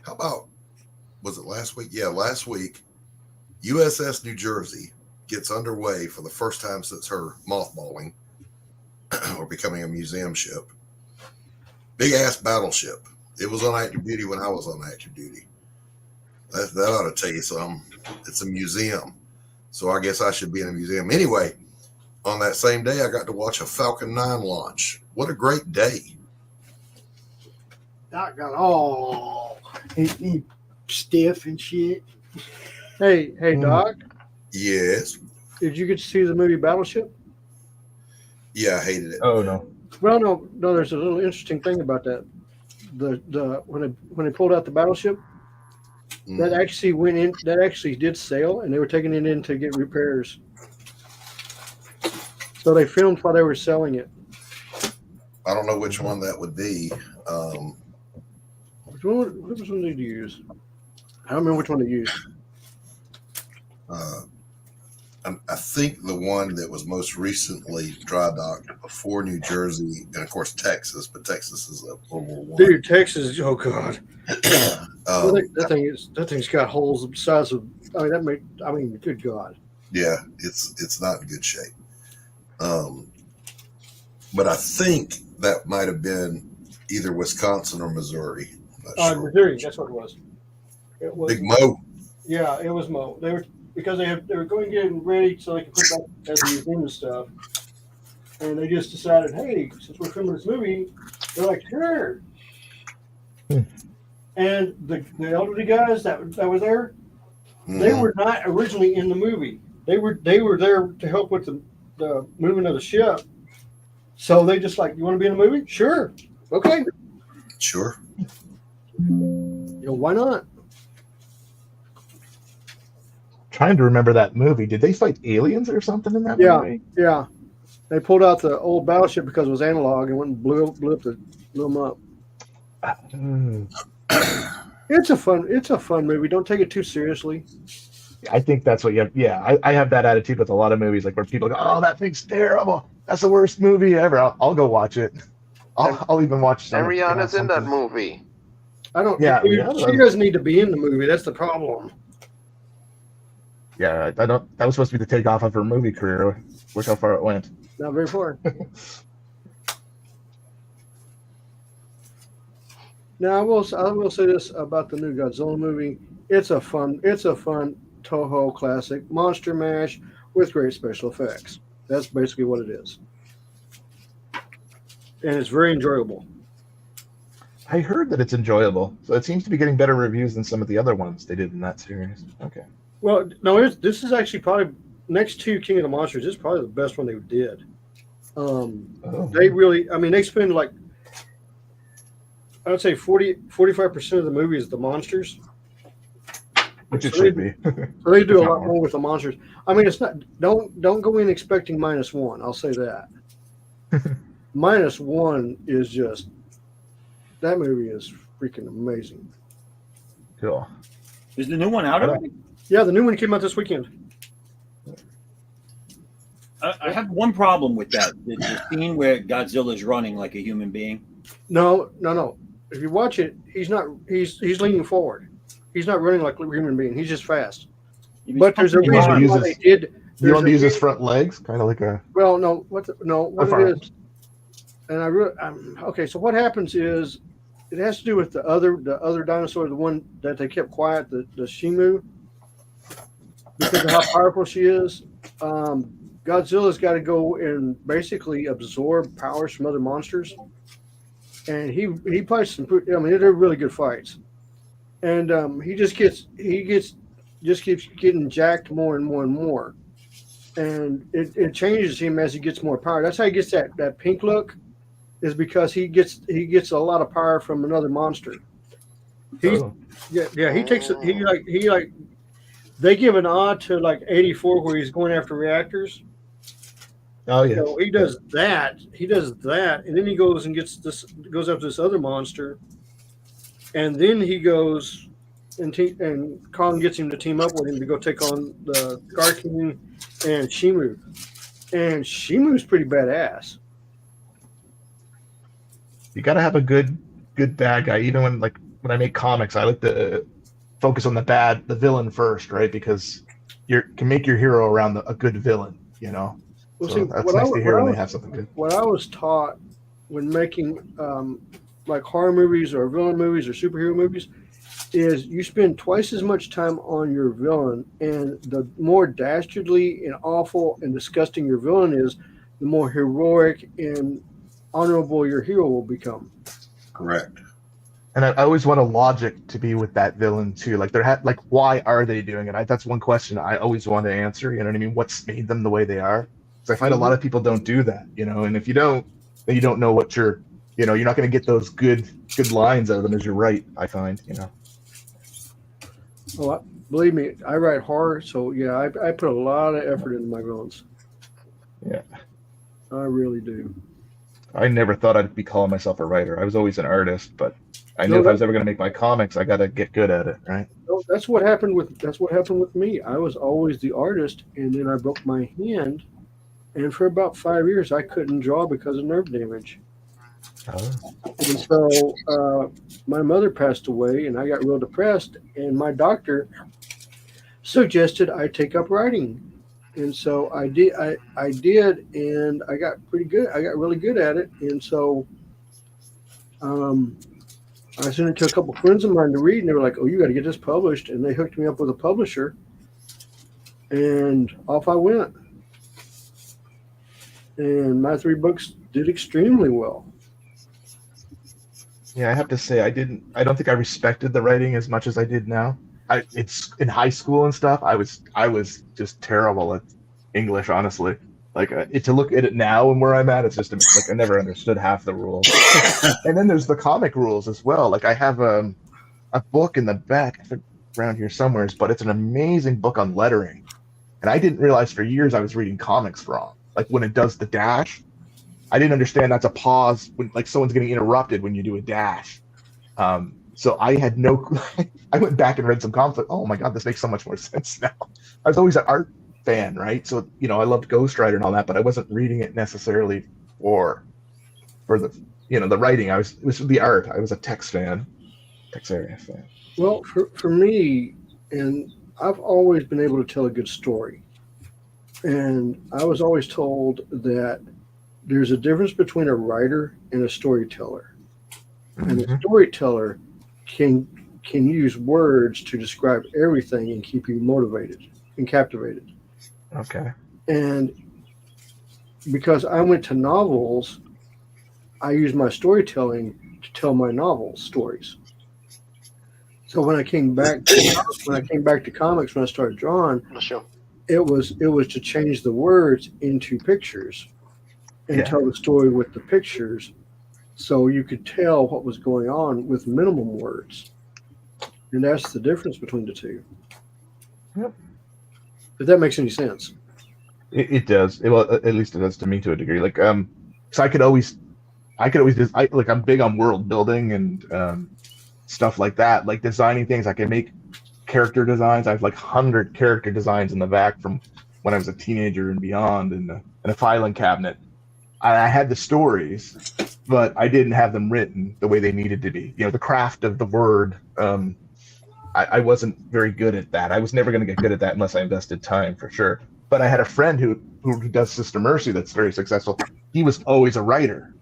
how about, was it last week? Yeah, last week, USS New Jersey gets underway for the first time since her mothballing or becoming a museum ship. Big ass battleship. It was on active duty when I was on active duty. That ought to tell you something. It's a museum. So I guess I should be in a museum. Anyway, on that same day, I got to watch a Falcon 9 launch. What a great day. Doc got all he stiff and shit. Hey, Doc. Yes. Did you get to see the movie Battleship? Yeah, I hated it. Oh no. Well, no. There's a little interesting thing about that. The when they pulled out the battleship, that actually went in. That actually did sail, and they were taking it in to get repairs. So they filmed while they were selling it. I don't know which one that would be. Which one did you use? I don't remember which one they used. I think the one that was most recently dry docked before New Jersey and of course Texas, but Texas is a World War I. Dude, Texas! Oh God, that thing's got holes the size of. Good God. Yeah, it's not in good shape. But I think that might have been either Wisconsin or Missouri. I'm not sure. Missouri, that's what it was. It was Big Mo. Yeah, it was Mo. They were going getting ready so they could put back as a museum and stuff. And they just decided, hey, since we're filming this movie, they're like, sure. And the elderly guys that were there, they were not originally in the movie. They were there to help with the movement of the ship. So they just like, you want to be in the movie? Sure. Okay. Sure. Why not? Trying to remember that movie. Did they fight aliens or something in that movie? Yeah. They pulled out the old battleship because it was analog and went and blew them up. It's a fun movie. Don't take it too seriously. I think that's what you have. Yeah, I have that attitude with a lot of movies, like where people go, "Oh, that thing's terrible. That's the worst movie ever." I'll go watch it. I'll even watch some. And Rihanna's in that movie. I don't. Yeah, she doesn't need to be in the movie. That's the problem. Yeah, I don't. That was supposed to be the takeoff of her movie career. Look how far it went. Not very far. Now I will say this about the new Godzilla movie. It's a fun Toho classic monster mash with great special effects. That's basically what it is, and it's very enjoyable. I heard that it's enjoyable, so it seems to be getting better reviews than some of the other ones they did in that series. Okay. Well, no, this is actually probably next to King of the Monsters. This is probably the best one they did. They really, they spend like, I would say 45% of the movie is the monsters. Which it should be. So they do a lot more with the monsters. It's not, don't go in expecting -1. I'll say that. -1 is just, that movie is freaking amazing. Cool. Is the new one out already? Yeah, the new one came out this weekend. I have one problem with that. The scene where Godzilla's running like a human being. No. If you watch it, he's not. He's leaning forward. He's not running like a human being. He's just fast. But there's a reason why they did. You want to use his front legs, kind of like a. Well, no. What it is? And okay. So what happens is, it has to do with the other dinosaur, the one that they kept quiet, the Shimu, because of how powerful she is. Godzilla's got to go and basically absorb powers from other monsters, and he fights some. I mean, they're really good fights, and he just keeps getting jacked more and more and more, and it changes him as he gets more power. That's how he gets that pink look, is because he gets a lot of power from another monster. He takes they give an odd to like 84 where he's going after reactors. Oh yeah. So he does that, and then he goes after this other monster, and then he goes and Kong gets him to team up with him to go take on the Garkin and Shimu. And Shimu's pretty badass. You got to have a good bad guy. Even when I make comics, I like to focus on the villain first, right? Because you can make your hero around a good villain, you know. Well, so see, that's nice to hear when they have something good. What I was taught when making like horror movies or villain movies or superhero movies is you spend twice as much time on your villain, and the more dastardly and awful and disgusting your villain is, the more heroic and honorable your hero will become. Correct. And I always want a logic to be with that villain too. Like why are they doing it? That's one question I always want to answer. You know what I mean? What's made them the way they are? Because I find a lot of people don't do that. You know, and if you don't, then you don't know what you're not going to get those good lines out of them as you write. I find, you know. Well, believe me, I write horror, so yeah, I put a lot of effort into my villains. Yeah, I really do. I never thought I'd be calling myself a writer. I was always an artist, but I knew if I was ever going to make my comics, I got to get good at it, right? No, that's what happened with me. I was always the artist, and then I broke my hand, and for about 5 years, I couldn't draw because of nerve damage. Oh. And so my mother passed away, and I got real depressed, and my doctor suggested I take up writing. And so I did, and I got pretty good. I got really good at it. And so I sent it to a couple friends of mine to read, and they were like, "Oh, you got to get this published." And they hooked me up with a publisher, and off I went. And my 3 books did extremely well. Yeah, I have to say I don't think I respected the writing as much as I did now. It's in high school and stuff. I was just terrible at English, honestly. Like to look at it now and where I'm at, it's just like I never understood half the rules. And then there's the comic rules as well. Like I have a book in the back around here somewhere, but it's an amazing book on lettering. And I didn't realize for years I was reading comics wrong. Like when it does the dash, I didn't understand that's a pause when like someone's getting interrupted when you do a dash. So I had I went back and read some comics. Like, oh my God, this makes so much more sense now. I was always an art fan, right? So, I loved Ghost Rider and all that, but I wasn't reading it necessarily for the, the writing. It was the art. I was a text area fan. Well, for me, and I've always been able to tell a good story. And I was always told that there's a difference between a writer and a storyteller. Mm-hmm. And a storyteller can use words to describe everything and keep you motivated and captivated. Okay. And because I went to novels, I used my storytelling to tell my novel stories. So when I came back to comics, when I started drawing, it was to change the words into pictures and tell the story with the pictures, so you could tell what was going on with minimum words. And that's the difference between the two. Yep. If that makes any sense. It does. Well, at least it does to me to a degree. Like, so I could always I'm big on world building, and stuff like that, like designing things. I can make character designs. I have like 100 character designs in the back from when I was a teenager and beyond, in a filing cabinet. I had the stories, but I didn't have them written the way they needed to be. You know, the craft of the word. I wasn't very good at that. I was never going to get good at that unless I invested time, for sure. But I had a friend who does Sister Mercy that's very successful. He was always a writer.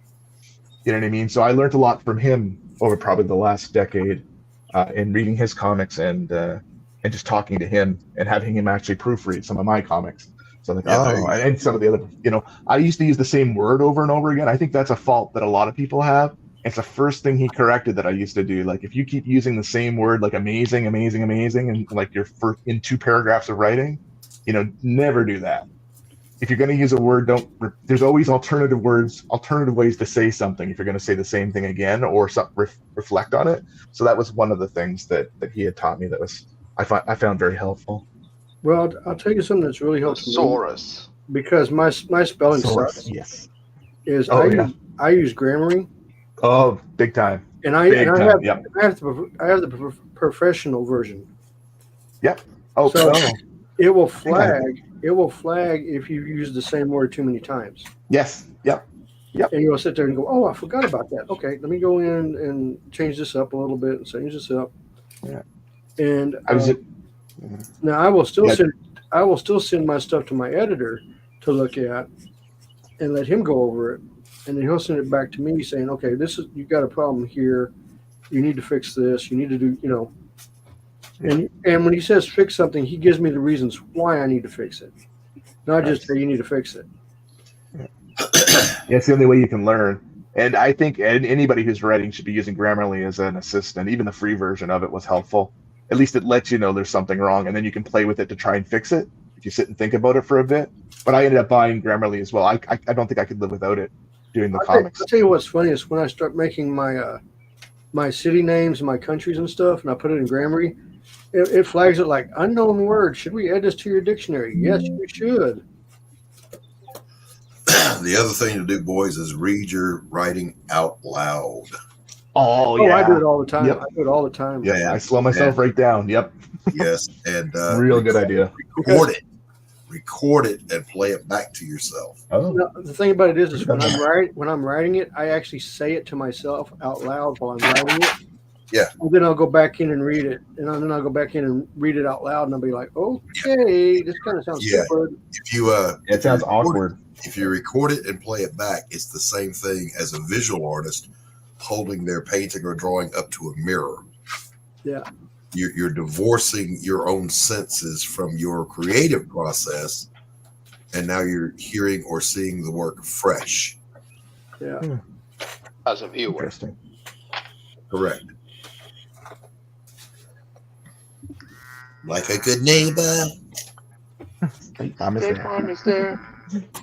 You know what I mean? So I learned a lot from him over probably the last decade in reading his comics and just talking to him and having him actually proofread some of my comics. So like, and some of the other, you know, I used to use the same word over and over again. I think that's a fault that a lot of people have. It's the first thing he corrected that I used to do. Like, if you keep using the same word, like amazing, amazing, amazing, and like you're in 2 paragraphs of writing, you know, never do that. If you're going to use a word, there's always alternative words, alternative ways to say something if you're going to say the same thing again or reflect on it. So that was one of the things that he had taught me that I found very helpful. Well, I'll tell you something that's really helped me, because my spelling sucks. Yes. I use Grammarly. Oh, big time. And I have the professional version. Yep. Oh, so it will flag. It will flag if you use the same word too many times. Yes. Yep. And you'll sit there and go, "Oh, I forgot about that. Okay, let me go in and change this up a little bit and change this up." Yeah. And now I will still send my stuff to my editor to look at and let him go over it. And then he'll send it back to me saying, "Okay, you've got a problem here. You need to fix this. You need to do, you know." And when he says fix something, he gives me the reasons why I need to fix it, not just say you need to fix it. Yeah, it's the only way you can learn. And I think anybody who's writing should be using Grammarly as an assistant. Even the free version of it was helpful. At least it lets you know there's something wrong, and then you can play with it to try and fix it if you sit and think about it for a bit. But I ended up buying Grammarly as well. I don't think I could live without it. Doing the comics. I'll tell you what's funny is when I start making my city names and my countries and stuff, and I put it in Grammarly, it flags it like unknown word. Should we add this to your dictionary? Yes, you should. The other thing to do, boys, is read your writing out loud. Oh yeah, I do it all the time. Yep. I do it all the time. Yeah, I slow myself right down. Yep. Yes, and real good idea. Record it and play it back to yourself. Oh. No, the thing about it is when I'm writing it, I actually say it to myself out loud while I'm writing it. Yeah. And then I'll go back in and read it, and then I'll go back in and read it out loud, and I'll be like, "Okay, this kind of sounds good." If you it sounds awkward. If you record it and play it back, it's the same thing as a visual artist holding their painting or drawing up to a mirror. Yeah. You're divorcing your own senses from your creative process, and now you're hearing or seeing the work fresh. Yeah. As a viewer. Interesting. Correct. Like a good neighbor. Is there?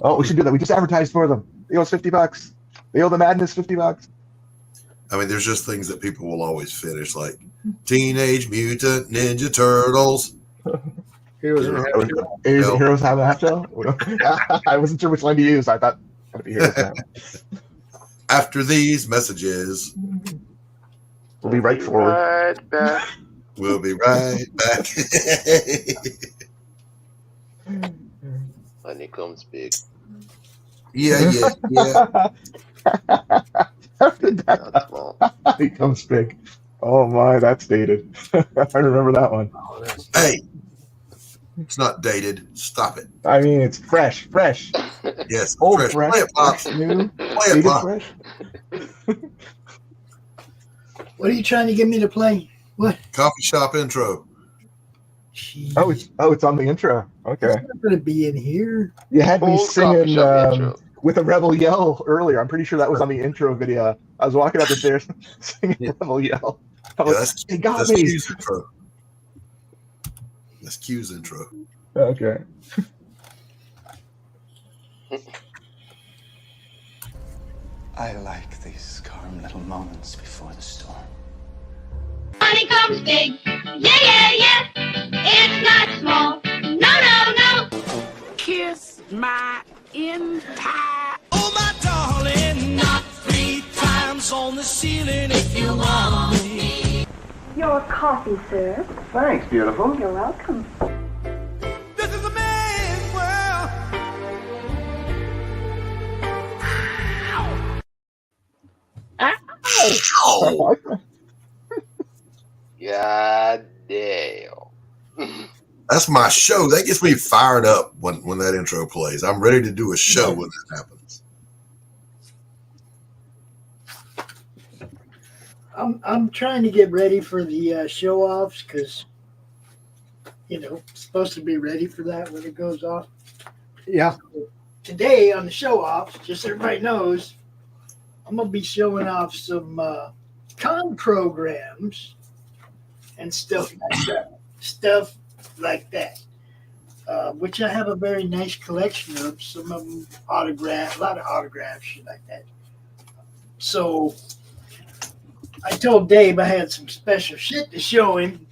Oh, we should do that. We just advertised for them. They owe us $50. They owe the Madness $50. I mean, there's just things that people will always finish, like Teenage Mutant Ninja Turtles. Heroes in a Half Shell. Heroes Have a Half Shell? I wasn't sure which line to use. I thought it would be Heroes Have. After these messages, we'll be right forward. Right back. We'll be right back. Honey comes big. Yeah. Not small. He comes big. Oh my, that's dated. I remember that one. Hey, it's not dated. Stop it. I mean, it's fresh. Yes, Old fresh. fresh. Play it, Pops. New. Play it, Pops. Fresh. What are you trying to get me to play? What? Coffee shop intro. Jeez. Oh, it's on the intro. Okay. It's not going to be in here. You had me Old singing coffee shop intro. with a Rebel Yell earlier. I'm prette sure that was on the intro video. I was walking up the stairs singing Rebel Yell. They got me. Q's intro. That's Q's intro. Okay. I like these calm little moments before the storm. Honey comes big, yeah. It's not small, no. Kiss my empire. Oh, my darling, not 3 times on the ceiling if you want me. Your coffee, sir. Thanks, beautiful. You're welcome. This is a man's world. Oh, God damn. that's my show. That gets me fired up when that intro plays. I'm ready to do a show when that happens. I'm trying to get ready for the show offs because supposed to be ready for that when it goes off. Yeah. Today on the show offs, just so everybody knows, I'm gonna be showing off some con programs and stuff like that. Which I have a very nice collection of. Some of them autographed, a lot of autographs, shit like that. So I told Dave I had some special shit to show him.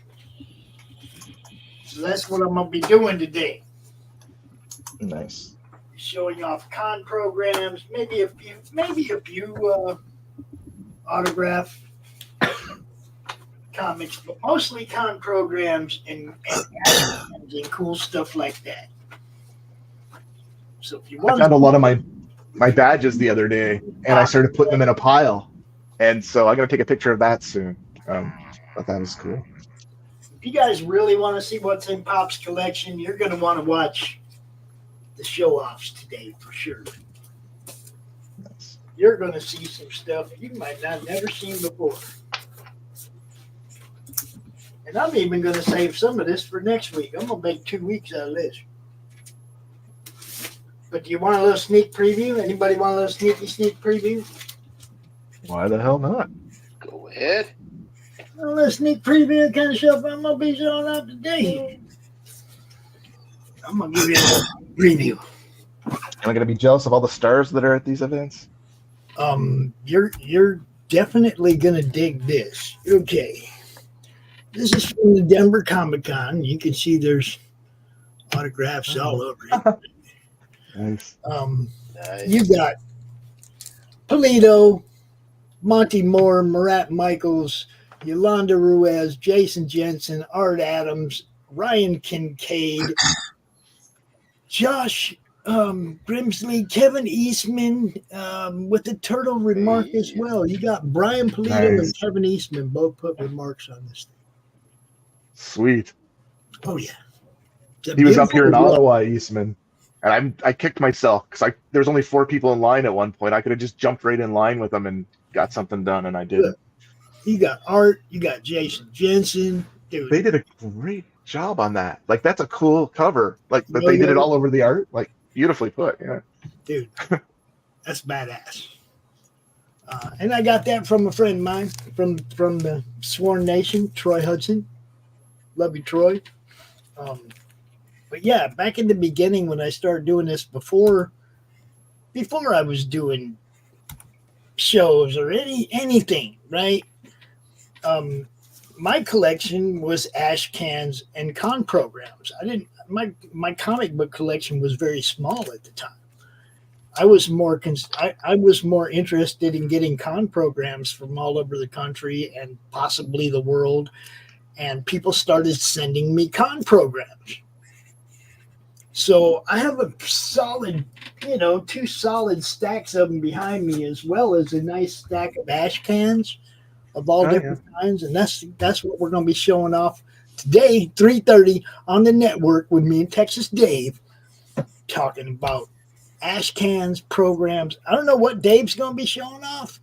So that's what I'm gonna be doing today. Nice. Showing off con programs, maybe a few autograph comics, but mostly con programs and cool stuff like that. So if you want, I found a lot of my badges the other day, and I started putting them in a pile, and so I'm gonna take a picture of that soon. But that was cool. if you guys really want to see what's in Pop's collection, you're gonna want to watch the show offs today for sure. Nice. You're gonna see some stuff you might not never seen before. And I'm even going to save some of this for next week. I'm going to make 2 weeks out of this. But do you want a little sneak preview? Anybody want a little sneak preview? Why the hell not? Go ahead. A little sneak preview of the kind of stuff I'm going to be showing off today. I'm going to give you a preview. Am I going to be jealous of all the stars that are at these events? You're definitely going to dig this. Okay. This is from the Denver Comic Con. You can see there's autographs all over it. Nice. Nice. You got Polito, Monty Moore, Marat Michaels, Yolanda Ruiz, Jason Jensen, Art Adams, Ryan Kincaid, Josh Grimsley, Kevin Eastman with the turtle remark as well. You got Brian Polito and Kevin Eastman both put remarks on this thing. Sweet. Oh yeah, He was up here in Ottawa, Eastman, and I kicked myself because there's only 4 people in line at one point. I could have just jumped right in line with them and got something done, and I didn't. You got Art, you got Jason Jensen, dude. They did a great job on that. Like, that's a cool cover. Like, that they did it all over the art. Like, beautifully put. Yeah, dude, that's badass. And I got that from a friend of mine from the Sworn Nation, Troy Hudson. Love you, Troy. But yeah, back in the beginning when I started doing this, before I was doing shows or anything, right? My collection was ash cans and con programs. My comic book collection was very small at the time. I was more interested in getting con programs from all over the country and possibly the world. And people started sending me con programs. So I have a solid, 2 solid stacks of them behind me, as well as a nice stack of ash cans of all different kinds. And that's what we're going to be showing off today, 3:30 on the network with me and Texas Dave, talking about ash cans, programs. I don't know what Dave's going to be showing off,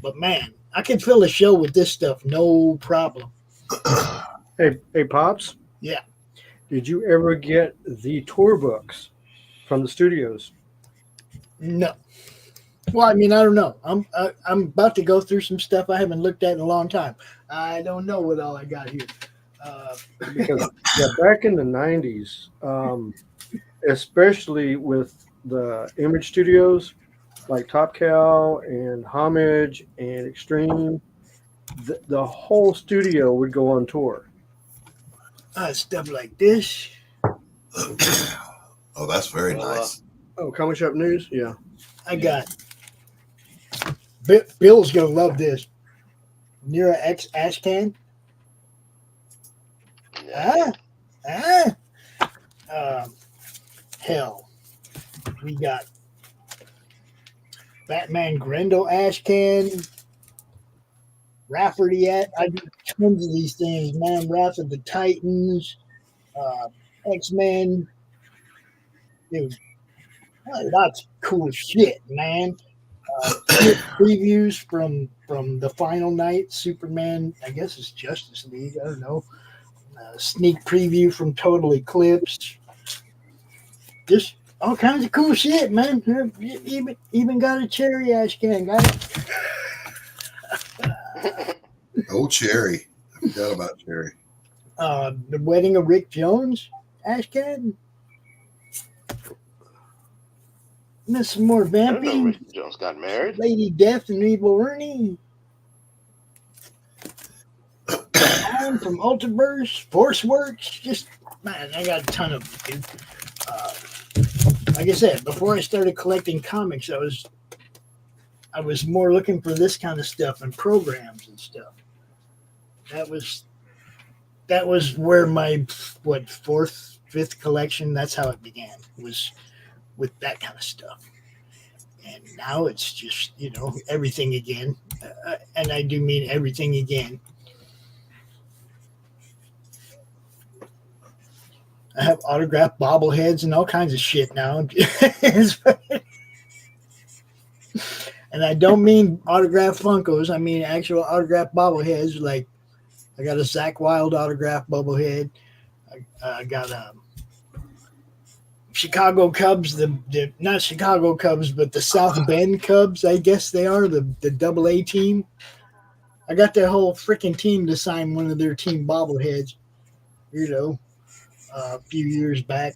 but man, I can fill a show with this stuff, no problem. Hey, Pops. Yeah. Did you ever get the tour books from the studios? No. Well, I mean, I don't know. I'm about to go through some stuff I haven't looked at in a long time. I don't know what all I got here. Because back in the 90s, especially with the image studios like Top Cow and Homage and Extreme, the whole studio would go on tour. Stuff like this. Oh, that's very nice. Oh, Comic Shop News? Yeah. I got Bill's going to love this. Nira X Ashcan. Hell, we got Batman Grendel Ashcan, Rafferty at. I do tons of these things, man. Wrath of the Titans, X-Men. Dude, lots of cool shit, man. Previews from the final night, Superman. I guess it's Justice League. I don't know. Sneak preview from Total Eclipse. Just all kinds of cool shit, man. Even got a cherry ash can. Got it. Oh, Cherry. I forgot about Cherry. The Wedding of Rick Jones ash can. And then some more I don't know vamping. Rick Jones got married. Lady Death and Evil Ernie. Alan from Ultraverse, Force Works. Just, man, I got a ton of them, dude. Like I said, before I started collecting comics, I was more looking for this kind of stuff and programs and stuff. That was where my fourth, fifth collection. That's how it began. Was with that kind of stuff. And now it's just, everything again. And I do mean everything again. I have autographed bobbleheads and all kinds of shit now. And I don't mean autographed Funkos. I mean actual autographed bobbleheads. Like I got a Zach Wilde autographed bobblehead. I got a Chicago Cubs, the not Chicago Cubs, but the South Bend Cubs, I guess they are, the AA team. I got their whole freaking team to sign one of their team bobbleheads, a few years back,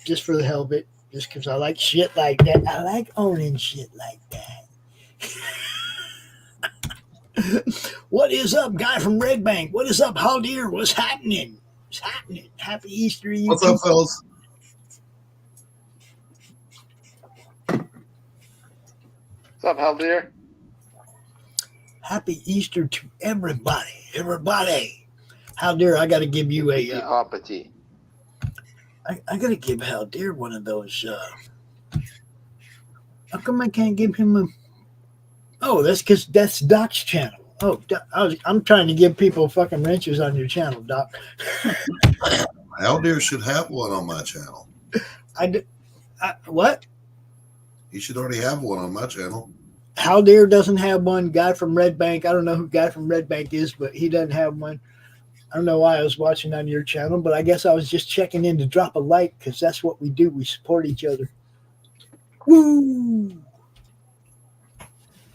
just for the hell of it, just because I like shit like that. I like owning shit like that. What is up, guy from Red Bank? What is up, Haldir? What's happening? What's happening? Happy Easter, you. What's up, fellas? What's up, Haldir? Happy Easter to everybody. Everybody. Haldir, I got to give you a. Hoppity. I got to give Haldir one of those. How come I can't give him a. Oh, that's because that's Doc's channel. Oh, I'm trying to give people fucking wrenches on your channel, Doc. Haldir should have one on my channel. What? He should already have one on my channel. Haldir doesn't have one. Guy from Red Bank. I don't know who Guy from Red Bank is, but he doesn't have one. I don't know why I was watching on your channel, but I guess I was just checking in to drop a like because that's what we do. We support each other. Woo!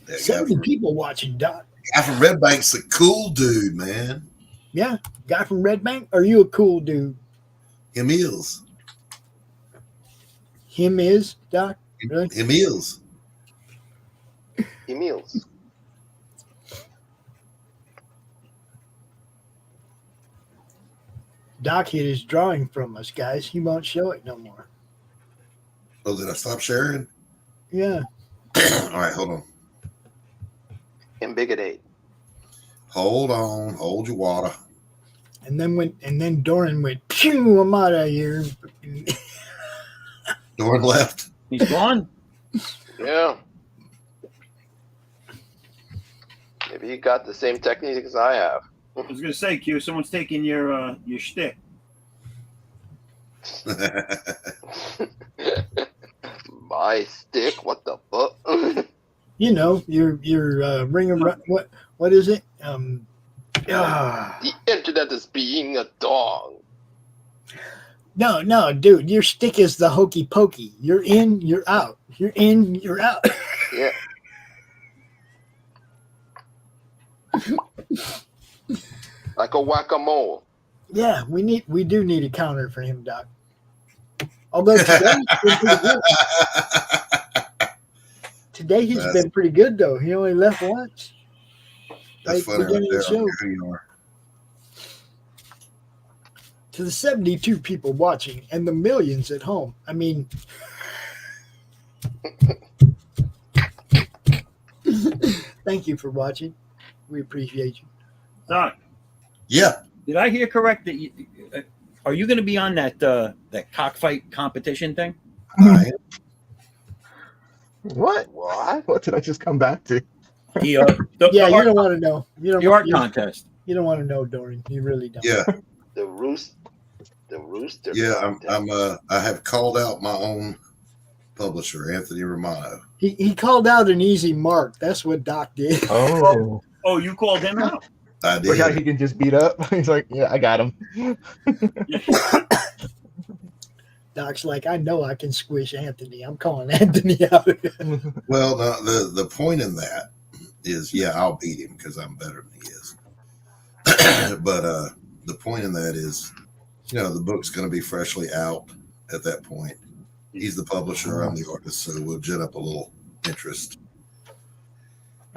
70 people watching, Doc. Guy from Red Bank's a cool dude, man. Yeah, Guy from Red Bank. Are you a cool dude? Him is. Him is, Doc? Really? Him is. He meals. Doc hid his drawing from us, guys. He won't show it no more. Oh, did I stop sharing? Yeah. All right, hold on. Him bigotate. Hold on. Hold your water. And then Doran went, pew, I'm out of here. Doran left. He's gone. Yeah. Maybe he got the same technique as I have. I was gonna say, Q, someone's taking your shtick. My stick? What the fuck? Your ring of what is it? The internet is being a dog. No, dude, your stick is the hokey pokey. You're in, you're out. You're in, you're out. Yeah. Like a whack-a-mole. Yeah, we do need a counter for him, Doc. Although today he's been pretty good though. He only left once. That's funny right there. Who you are. To the 72 people watching and the millions at home. I mean, thank you for watching. We appreciate you. Doc. Yeah. Did I hear correct that are you going to be on that cockfight competition thing? What? What did I just come back to? You don't want to know. The art contest. You don't want to know, Dorian. You really don't. Yeah. The rooster. Yeah, I have called out my own publisher, Anthony Romano. He called out an easy mark. That's what Doc did. Oh, you called him out. I did. Look how he can just beat up. He's like, yeah, I got him. Doc's like, I know I can squish Anthony. I'm calling Anthony out. Well, the point in that is, yeah, I'll beat him because I'm better than he is. But the point in that is, the book's going to be freshly out at that point. He's the publisher, I'm the artist, so we'll gin up a little interest.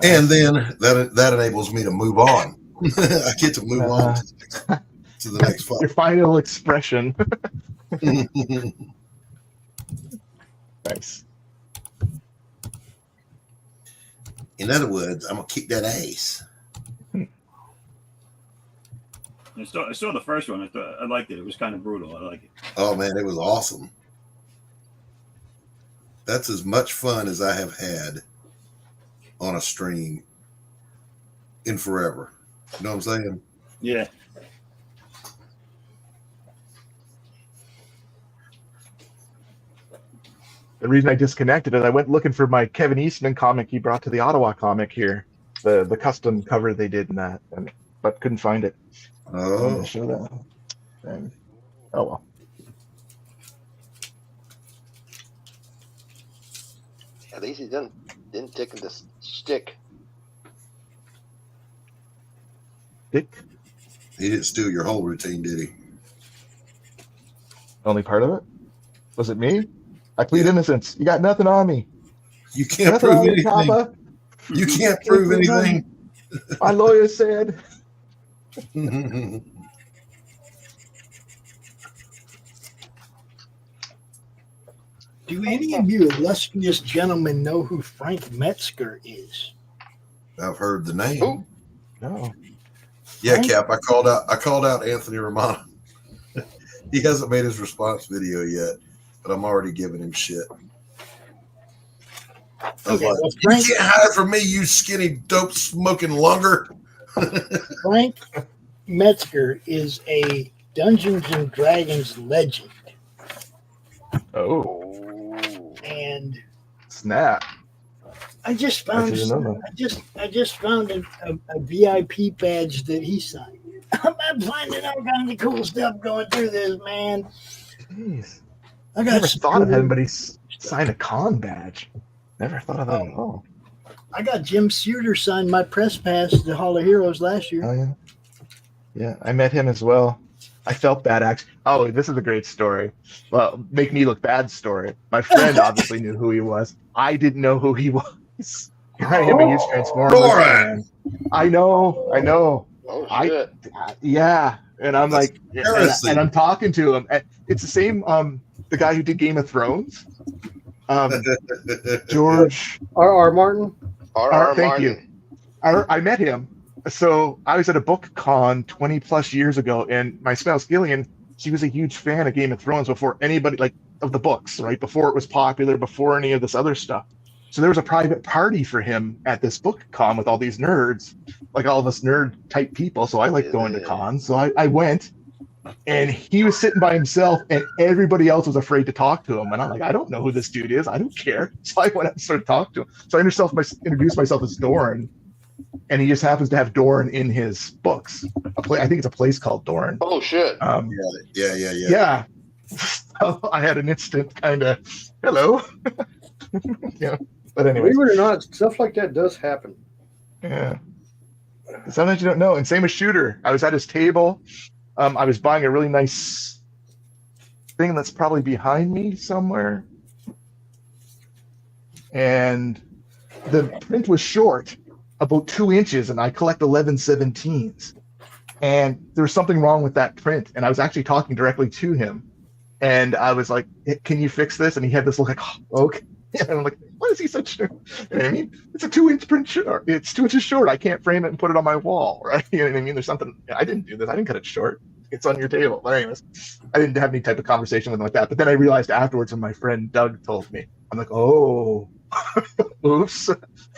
And then that enables me to move on. I get to move on to the next fight. Your final expression. Nice. In other words, I'm going to kick that ass. I saw the first one. I liked it. It was kind of brutal. I like it. Oh, man, it was awesome. That's as much fun as I have had on a stream in forever. You know what I'm saying? Yeah. The reason I disconnected is I went looking for my Kevin Eastman comic he brought to the Ottawa comic here, the custom cover they did in that, but couldn't find it. Oh, show that. And, oh well. At least he didn't take the stick. He didn't steal your whole routine, did he? Only part of it? Was it me? I plead innocence. You got nothing on me. You can't prove anything. Papa. You can't prove anything. My lawyer said. Do any of you illustrious gentlemen know who Frank Metzger is? I've heard the name. Who? No. Yeah, Cap. I called out Anthony Romano. He hasn't made his response video yet, but I'm already giving him shit. Okay, like, well, Frank, you can't hide from me, you skinny dope smoking lunger. Frank Metzger is a Dungeons and Dragons legend. Oh. And snap. I just found a VIP badge that he signed. I'm finding all kinds of cool stuff going through this, man. Jeez. I never thought of anybody sign a con badge. Never thought of that at all. I got Jim Suter signed my press pass to Hall of Heroes last year. Oh yeah. Yeah, I met him as well. I felt bad actually. Oh, this is a great story. Well, make me look bad story. My friend obviously knew who he was. I didn't know who he was. Here I am, a huge Transformers. I know. Oh shit. Yeah. And I'm like, and I'm talking to him. It's the same the guy who did Game of Thrones. George R. Martin. Thank you. I met him. So I was at a book con 20 plus years ago, and my spouse Gillian, she was a huge fan of Game of Thrones before anybody, like, of the books, right? Before it was popular, before any of this other stuff. So there was a private party for him at this book con with all these nerds, like all of us nerd type people. So I like going to cons. So I went, and he was sitting by himself, and everybody else was afraid to talk to him. And I'm like, I don't know who this dude is. I don't care. So I went out and started talking to him. So I introduced myself as Doran. And he just happens to have Doran in his books. I think it's a place called Doran. Oh shit! Yeah. So I had an instant kind of hello. Yeah, but anyway, believe it or not, stuff like that does happen. Yeah. Sometimes you don't know. And same as Shooter. I was at his table. I was buying a really nice thing that's probably behind me somewhere, and the print was short. About 2 inches, and I collect 11/17s. And there was something wrong with that print. And I was actually talking directly to him. And I was like, can you fix this? And he had this look like, oh, okay. And I'm like, what is he such? You know what I mean? It's a 2-inch print short. It's 2 inches short. I can't frame it and put it on my wall, right? You know what I mean? There's something. I didn't do this. I didn't cut it short. It's on your table. But anyways, I didn't have any type of conversation with him like that. But then I realized afterwards when my friend Doug told me, I'm like, oh, oops.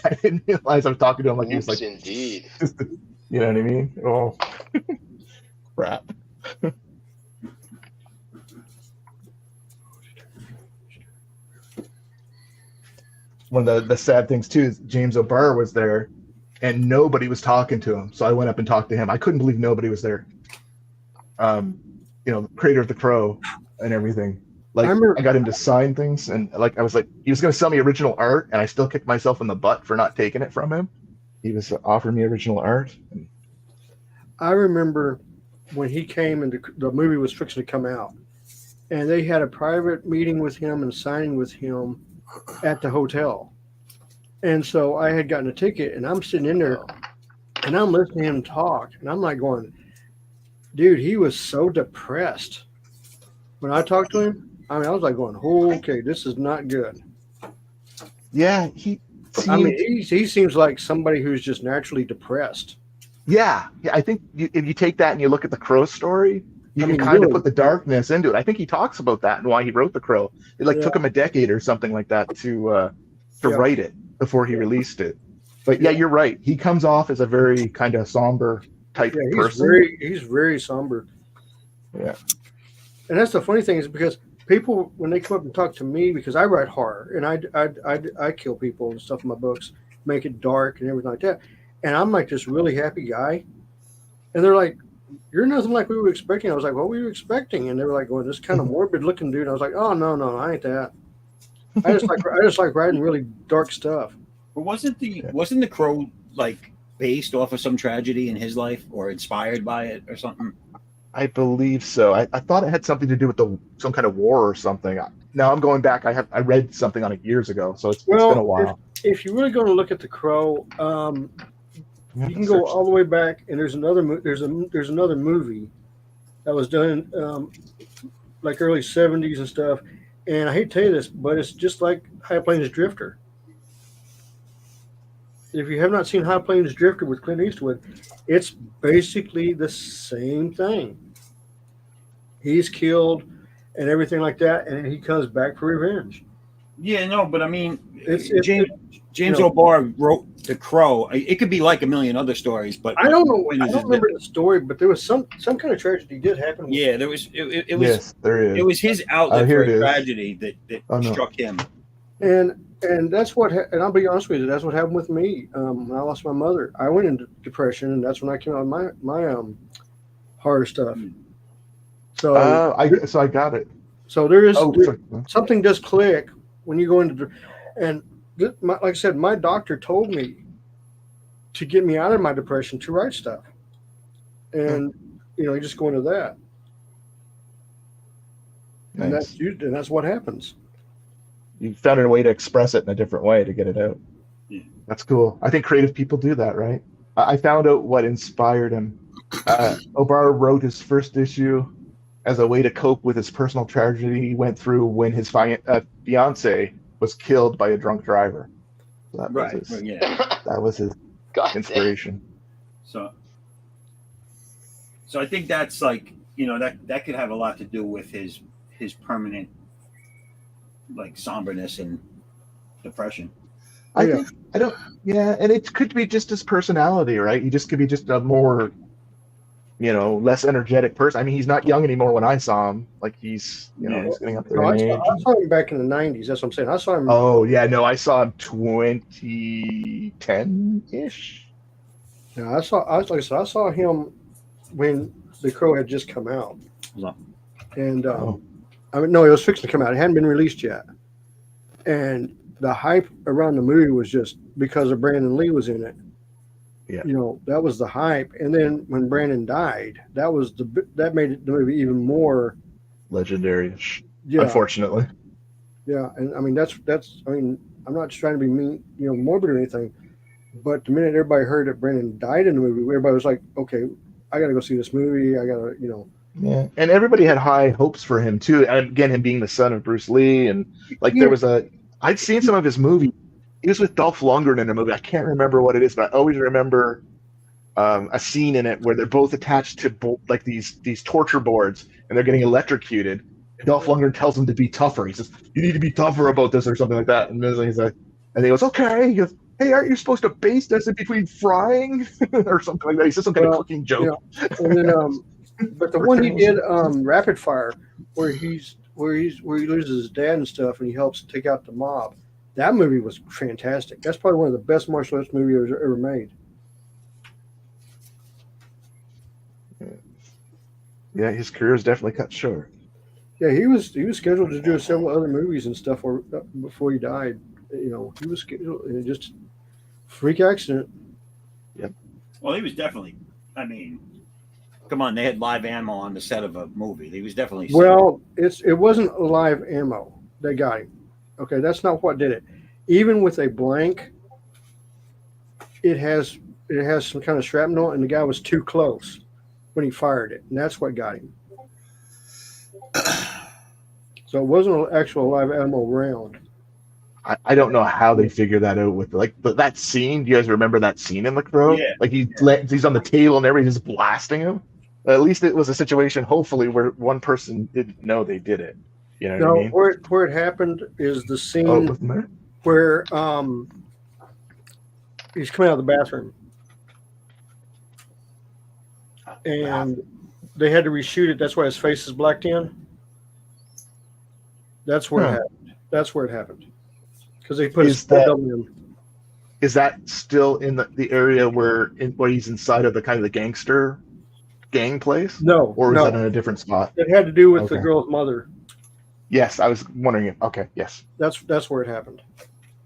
I didn't realize I was talking to him like he was like, indeed. You know what I mean? Oh, crap. One of the sad things too is James O'Barr was there and nobody was talking to him. So I went up and talked to him. I couldn't believe nobody was there. You know, Creator of the Crow and everything. Like I got him to sign things, and like I was like, he was going to sell me original art, and I still kicked myself in the butt for not taking it from him. He was offering me original art. I remember when he came and the movie was fixing to come out, and they had a private meeting with him and signing with him at the hotel. And so I had gotten a ticket, and I'm sitting in there, and I'm listening to him talk, and I'm like going, dude, he was so depressed. When I talked to him, I mean, I was like going, oh, okay, this is not good. Yeah, he seems like somebody who's just naturally depressed. Yeah, I think if you take that and you look at the Crow story, you can kind of put the darkness into it. I think he talks about that and why he wrote the Crow. It took him a decade or something like that to write it before he released it. But yeah, you're right. He comes off as a very kind of somber type person. He's very somber. Yeah. And that's the funny thing is because people, when they come up and talk to me, because I write horror and I kill people and stuff in my books, make it dark and everything like that. And I'm like this really happy guy. And they're like, you're nothing like we were expecting. I was like, what were you expecting? And they were like, going, this kind of morbid looking dude. And I was like, oh, no, I ain't that. I just like writing really dark stuff. But wasn't the Crow like based off of some tragedy in his life or inspired by it or something? I believe so. I thought it had something to do with some kind of war or something. Now I'm going back. I read something on it years ago, so it's been a while. If you're really going to look at the Crow, you can go all the way back, and there's another movie that was done like early 70s and stuff. And I hate to tell you this, but it's just like High Plains Drifter. If you have not seen High Plains Drifter with Clint Eastwood, it's basically the same thing. He's killed and everything like that, and he comes back for revenge. Yeah, no, but I mean, James O'Barr wrote The Crow. It could be like a million other stories, but I don't know. I don't remember the story, but there was some kind of tragedy did happen. Yeah, there was. It was. Yes, there is. It was his outlet for a tragedy that struck him. And that's what. And I'll be honest with you, that's what happened with me. When I lost my mother, I went into depression, and that's when I came out with my horror stuff. So I got it. So there is something does click when you go into, and like I said, my doctor told me to get me out of my depression to write stuff, and you just go into that, and that's what happens. You found a way to express it in a different way to get it out. Yeah. That's cool. I think creative people do that, right? I found out what inspired him. O'Barr wrote his first issue as a way to cope with his personal tragedy he went through when his fiance was killed by a drunk driver. So that was his inspiration. So I think that's like, that could have a lot to do with his permanent like somberness and depression. And it could be just his personality, right? He just could be just a more less energetic person. I mean, he's not young anymore when I saw him. Like he's he's getting up there in age. I saw him back in the 90s. That's what I'm saying. I saw him. Oh yeah, no, I saw him 2010-ish. Yeah, I saw him when The Crow had just come out. And I mean, no, it was fixing to come out. It hadn't been released yet. And the hype around the movie was just because of Brandon Lee was in it. Yeah. That was the hype. And then when Brandon died, that made the movie even more legendary. Yeah. Unfortunately. Yeah. And I mean, I'm not trying to be mean, morbid or anything, but the minute everybody heard that Brandon died in the movie, everybody was like, okay, I got to go see this movie. I got to, Yeah, and everybody had high hopes for him too. And again, him being the son of Bruce Lee, and there was I'd seen some of his movies He was with Dolph Lundgren in a movie. I can't remember what it is, but I always remember a scene in it where they're both attached to like these torture boards, and they're getting electrocuted. And Dolph Lundgren tells them to be tougher. He says, "You need to be tougher about this," or something like that. And then he's like, and he goes, "Okay." He goes, "Hey, aren't you supposed to baste us in between frying?" or something like that. He says some kind of cooking joke. And then, but the one he did, Rapid Fire, where he loses his dad and stuff, and he helps take out the mob. That movie was fantastic. That's probably one of the best martial arts movies ever made. Yeah, his career is definitely cut short. Yeah, he was scheduled to do several other movies and stuff before he died. You know, he was scheduled, and just freak accident. Yep. Well, he was definitely. I mean, come on, they had live ammo on the set of a movie. He was definitely. Well, it wasn't live ammo. They got him. Okay, that's not what did it. Even with a blank, it has some kind of shrapnel, and the guy was too close when he fired it, and that's what got him. So it wasn't an actual live ammo round. I don't know how they figure that out with that scene. Do you guys remember that scene in The Crow? Yeah. Like he's on the table and everybody's just blasting him. At least it was a situation, hopefully, where one person didn't know they did it. You know what I mean? Where it happened is the scene where he's coming out of the bathroom, and they had to reshoot it. That's why his face is blacked in. That's where it happened. That's where it happened. Because they put his in. Is that still in the area where he's inside of the kind of the gangster gang place? No. Or is that in a different spot? It had to do with the girl's mother. Yes, I was wondering. Okay, yes. That's where it happened.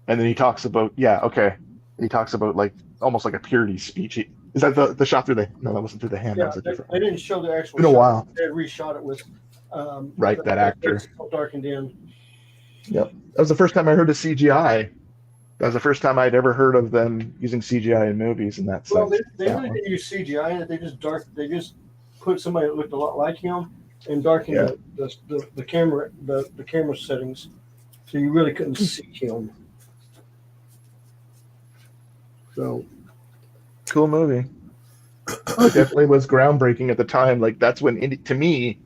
And then he talks about he talks about like almost like a purity speech. Is that the shot through the? No, that wasn't through the hand. Yeah, that was a different. They didn't show the actual. It's been a while. They reshot it with. That actor. Darkened in. Yep, that was the first time I heard of CGI. That was the first time I'd ever heard of them using CGI in movies in that sense. Well, they really didn't use CGI in it. They just put somebody that looked a lot like him and darkened the camera settings, so you really couldn't see him. So cool movie. It definitely was groundbreaking at the time. Like that's when, to me,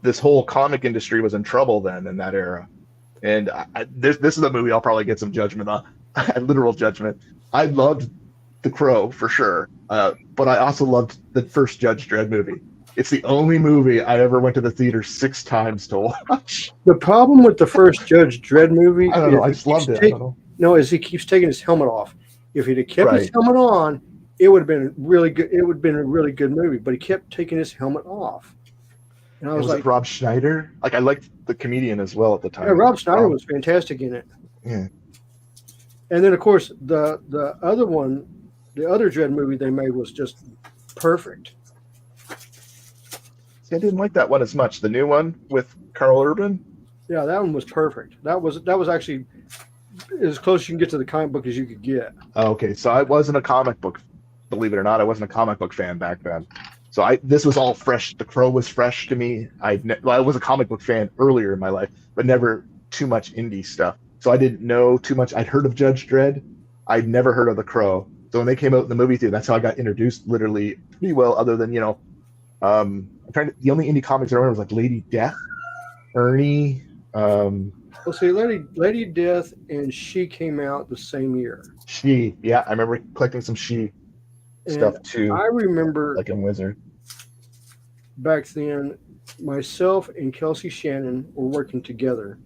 this whole comic industry was in trouble then in that era. And this is a movie I'll probably get some judgment on, literal judgment. I loved The Crow for sure, but I also loved the first Judge Dredd movie. It's the only movie I ever went to the theater 6 times to watch. The problem with the first Judge Dredd movie, I don't know, I just loved it. I don't know. No, is he keeps taking his helmet off. If he'd have kept his helmet on, it would have been really good. It would have been a really good movie. But he kept taking his helmet off. And I was like, Rob Schneider. Like I liked the comedian as well at the time. Yeah, Rob Schneider was fantastic in it. Yeah. And then of course the other one, the other Dredd movie they made was just perfect. See, I didn't like that one as much. The new one with Carl Urban. Yeah, that one was perfect. That was actually as close as you can get to the comic book as you could get. Okay, so I wasn't a comic book, believe it or not. I wasn't a comic book fan back then. So this was all fresh. The Crow was fresh to me. I was a comic book fan earlier in my life, but never too much indie stuff. So I didn't know too much. I'd heard of Judge Dredd. I'd never heard of The Crow. So when they came out in the movie theater, that's how I got introduced literally pretty well, other than, the only indie comics I remember was like Lady Death, Ernie. Well, see, Lady Death and She came out the same year. She, yeah, I remember collecting some She stuff too. I remember, like a wizard. Back then, myself and Kelsey Shannon were working together.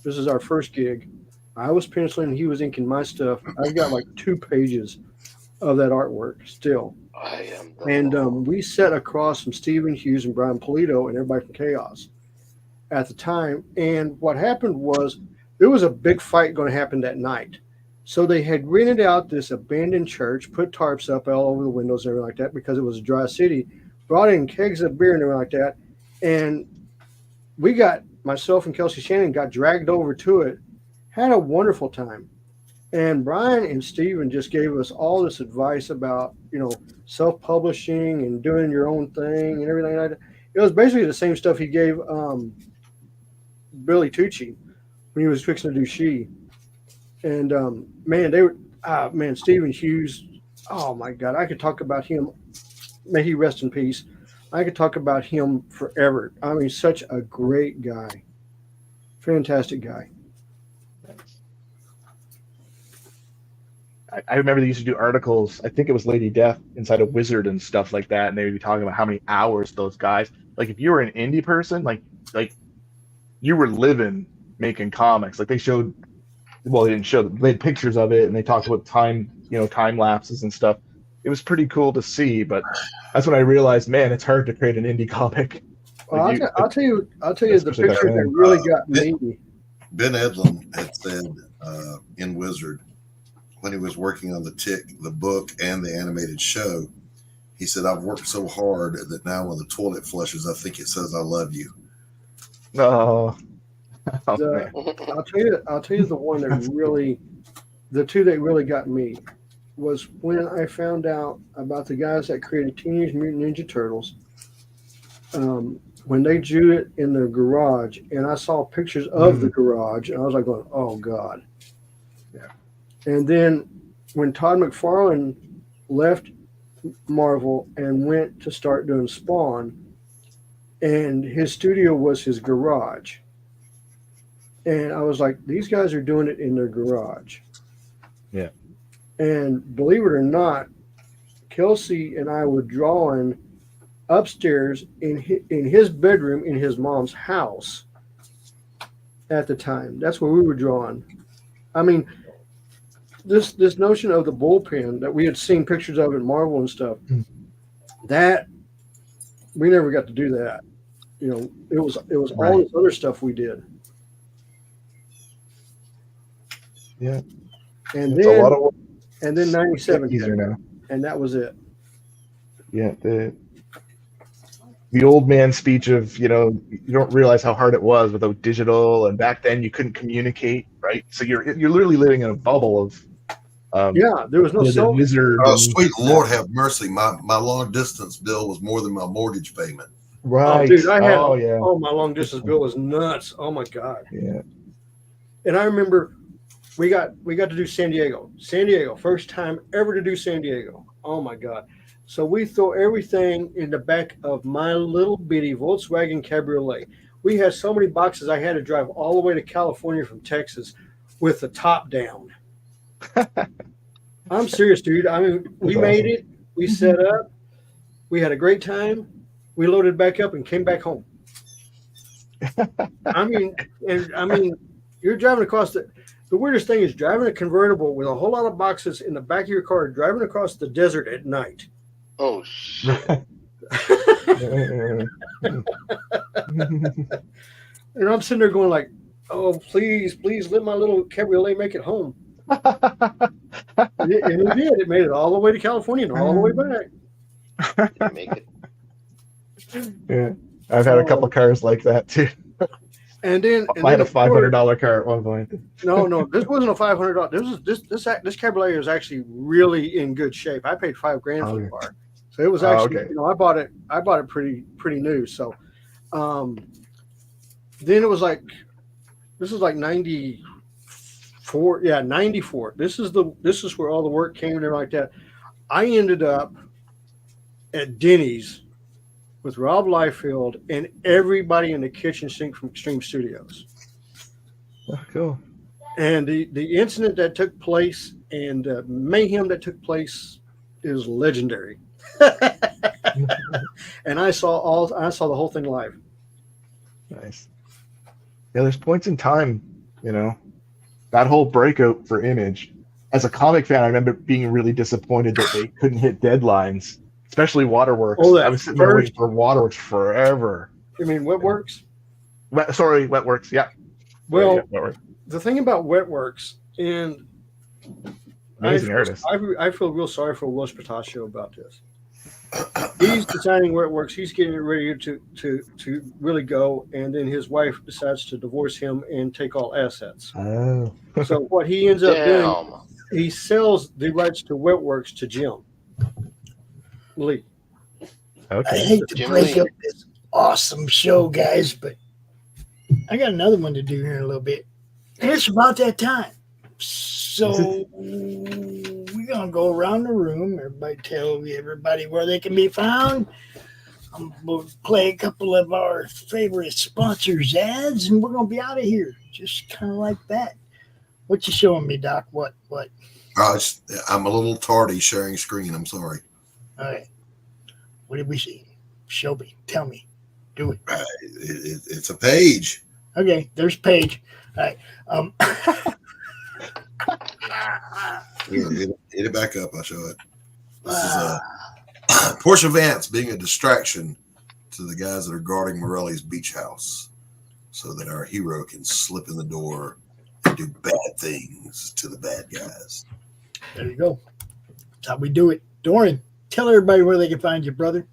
This is our first gig. I was penciling, he was inking my stuff. I've got like 2 pages of that artwork still. And we sat across from Stephen Hughes and Brian Polito and everybody from Chaos at the time. And what happened was there was a big fight going to happen that night. So they had rented out this abandoned church, put tarps up all over the windows and everything like that because it was a dry city, brought in kegs of beer and everything like that. And myself and Kelsey Shannon got dragged over to it, had a wonderful time. And Brian and Steven just gave us all this advice about, self-publishing and doing your own thing and everything like that. It was basically the same stuff he gave Billy Tucci when he was fixing to do She. And man, they were man, Stephen Hughes. Oh my God, I could talk about him. May he rest in peace. I could talk about him forever. I mean, such a great guy, fantastic guy. I remember they used to do articles. I think it was Lady Death inside a Wizard and stuff like that, and they would be talking about how many hours those guys. Like if you were an indie person, like you were living making comics. Like they showed, well, they didn't show them. They had pictures of it, and they talked about time, time lapses and stuff. It was pretty cool to see, but that's when I realized, man, it's hard to create an indie comic. Well, Like I'll tell you the especially back picture that then. really got me. Ben Edlund had said in Wizard, when he was working on the book and the animated show, he said, I've worked so hard that now when the toilet flushes, I think it says I love you. Oh, man. I'll tell you the one that really, the two that really got me was when I found out about the guys that created Teenage Mutant Ninja Turtles. When they drew it in their garage, and I saw pictures of the garage, and I was like going, oh God. Yeah. And then when Todd McFarlane left Marvel and went to start doing Spawn, and his studio was his garage. And I was like, these guys are doing it in their garage. Yeah. And believe it or not, Kelsey and I were drawing upstairs in his bedroom in his mom's house at the time. That's where we were drawing. I mean, this notion of the bullpen that we had seen pictures of in Marvel and stuff, that we never got to do that. It was all this other stuff we did. Yeah. And it's then a lot of work. And then 97 easier now. And that was it. Yeah, the old man speech of, you don't realize how hard it was without digital, and back then you couldn't communicate, right? So you're literally living in a bubble of there was no cell. Wizard. Oh, sweet Lord have mercy. My long distance bill was more than my mortgage payment. Right. Oh, dude, I had yeah. my long distance bill was nuts. Oh my God. Yeah. And I remember we got to do San Diego. First time ever to do San Diego. Oh my God. So we throw everything in the back of my little bitty Volkswagen Cabriolet. We had so many boxes I had to drive all the way to California from Texas with the top down. I'm serious, dude. I mean, we made it. We set up. We had a great time. We loaded back up and came back home. I mean, you're driving across the weirdest thing is driving a convertible with a whole lot of boxes in the back of your car, driving across the desert at night. Oh, shit. And I'm sitting there going like, oh, please let my little cabriolet make it home. And it did. It made it all the way to California and all the way back. Make it. Yeah. I've had a couple of cars like that too. And then I had a $500 car at one point. No, this wasn't a $500. This cabriolet was actually really in good shape. I paid $5,000 for the car, so it was actually I bought it pretty new. So, then it was like this is like 94. Yeah, 94. This is where all the work came and everything like that. I ended up at Denny's with Rob Liefeld and everybody in the kitchen sink from Extreme Studios. Oh, cool. And the incident that took place and mayhem that took place is legendary. And I saw the whole thing live. Nice. Yeah, there's points in time, that whole breakout for Image. As a comic fan, I remember being really disappointed that they couldn't hit deadlines. Especially Waterworks. I was sitting there waiting for Waterworks forever. You mean Wetworks? Wetworks. Yeah. Well, yeah, Wetworks. The thing about Wetworks, and amazing artist. I feel real sorry for Will Spataccio about this. He's designing Wetworks. He's getting ready to really go, and then his wife decides to divorce him and take all assets. Oh. So what he ends up doing, he sells the rights to Wetworks to Jim Lee. Okay. I hate to break up this awesome show, guys, but I got another one to do here in a little bit. And it's about that time. So we're gonna go around the room. Everybody tell everybody where they can be found. We'll play a couple of our favorite sponsors' ads, and we're gonna be out of here. Just kind of like that. What you showing me, Doc? What? I'm a little tardy sharing screen. I'm sorry. All right. What did we see? Show me. Tell me. Do it. It's a page. Okay, there's Paige. All right. Hit it back up. I'll show it. This is Portia Vance being a distraction to the guys that are guarding Morelli's beach house so that our hero can slip in the door and do bad things to the bad guys. There you go. That's how we do it. Doran, tell everybody where they can find you, brother.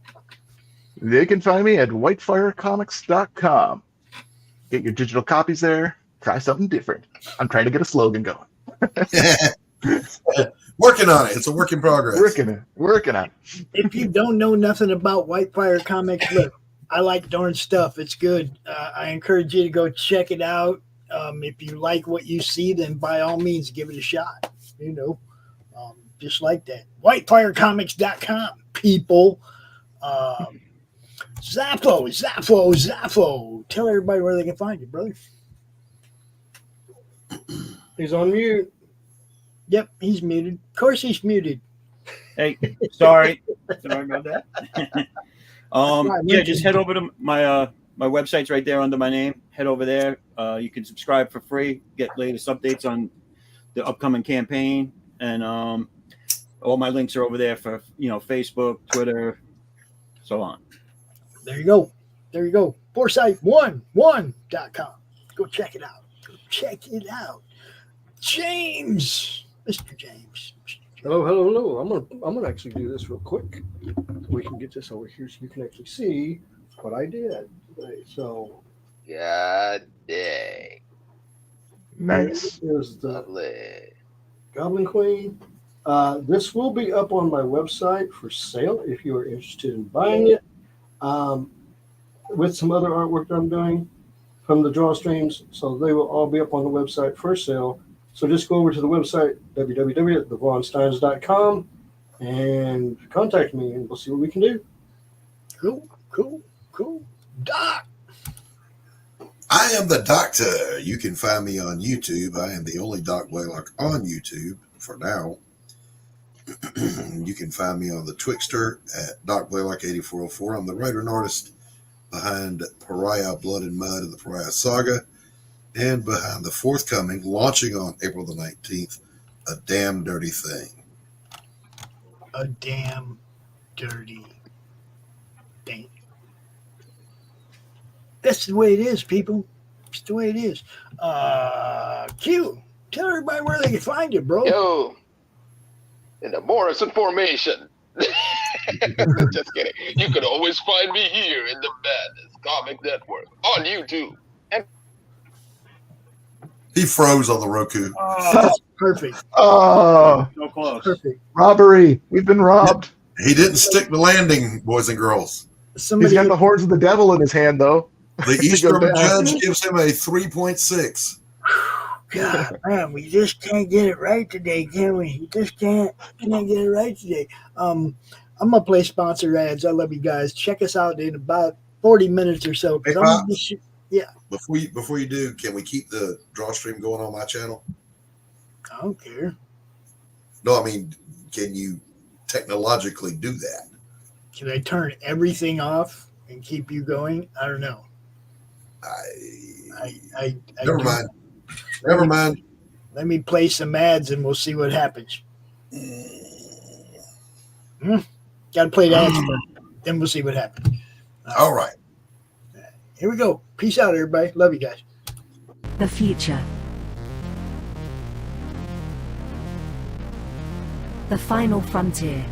They can find me at whitefirecomics.com. Get your digital copies there. Try something different. I'm trying to get a slogan going. Working on it. It's a work in progress. Working on it. If you don't know nothing about Whitefire Comics, look, I like Doran's stuff. It's good. I encourage you to go check it out. If you like what you see, then by all means, give it a shot. You know, just like that. Whitefirecomics.com, people. Zaffo. Tell everybody where they can find you, brother. He's on mute. Yep, he's muted. Of course he's muted. Hey, sorry about that. Just head over to my website's right there under my name. Head over there. You can subscribe for free, get latest updates on the upcoming campaign, and all my links are over there for Facebook, Twitter, so on. There you go. Foresight11.com. Go check it out. James. Mr. James. Hello. I'm gonna actually do this real quick. We can get this over here so you can actually see what I did. Right, so God dang. Nice. Here's the Lovely. Goblin Queen. This will be up on my website for sale if you are interested in buying it. With some other artwork that I'm doing from the Drawstreams, so they will all be up on the website for sale. So just go over to the website, www.thevonsteins.com, and contact me, and we'll see what we can do. Cool. Doc. I am the Doctor. You can find me on YouTube. I am the only Doc Blaylock on YouTube for now. You can find me on the Twixter at Doc Blaylock 8404. I'm the writer and artist behind Pariah Blood and Mud and the Pariah Saga, and behind the forthcoming, launching on April the 19th, A Damn Dirty Thing. A damn dirty thing. That's the way it is, people. It's the way it is. Q, tell everybody where they can find you, bro. Yo, in the Morrison formation. Just kidding. You can always find me here in the Madness Comic Network on YouTube. And He froze on the Roku. That's perfect. Oh, So close. Perfect. robbery. We've been robbed. He didn't stick the landing, boys and girls. He's Somebody, got the horns of the devil in his hand, though. The Eastern judge gives him a 3.6. God, man, we just can't get it right today, can we? We just can't get it right today. I'm gonna play sponsor ads. I love you guys. Check us out in about 40 minutes or so. Hey, I'm gonna yeah. Before you do, can we keep the Drawstream going on my channel? I don't care. No, I mean, can you technologically do that? Can I turn everything off and keep you going? I don't know. Never mind. Never mind. Let me play some ads and we'll see what happens. Got to play the ads first. Then we'll see what happens. All right. Here we go. Peace out, everybody. Love you guys. The future. The final frontier.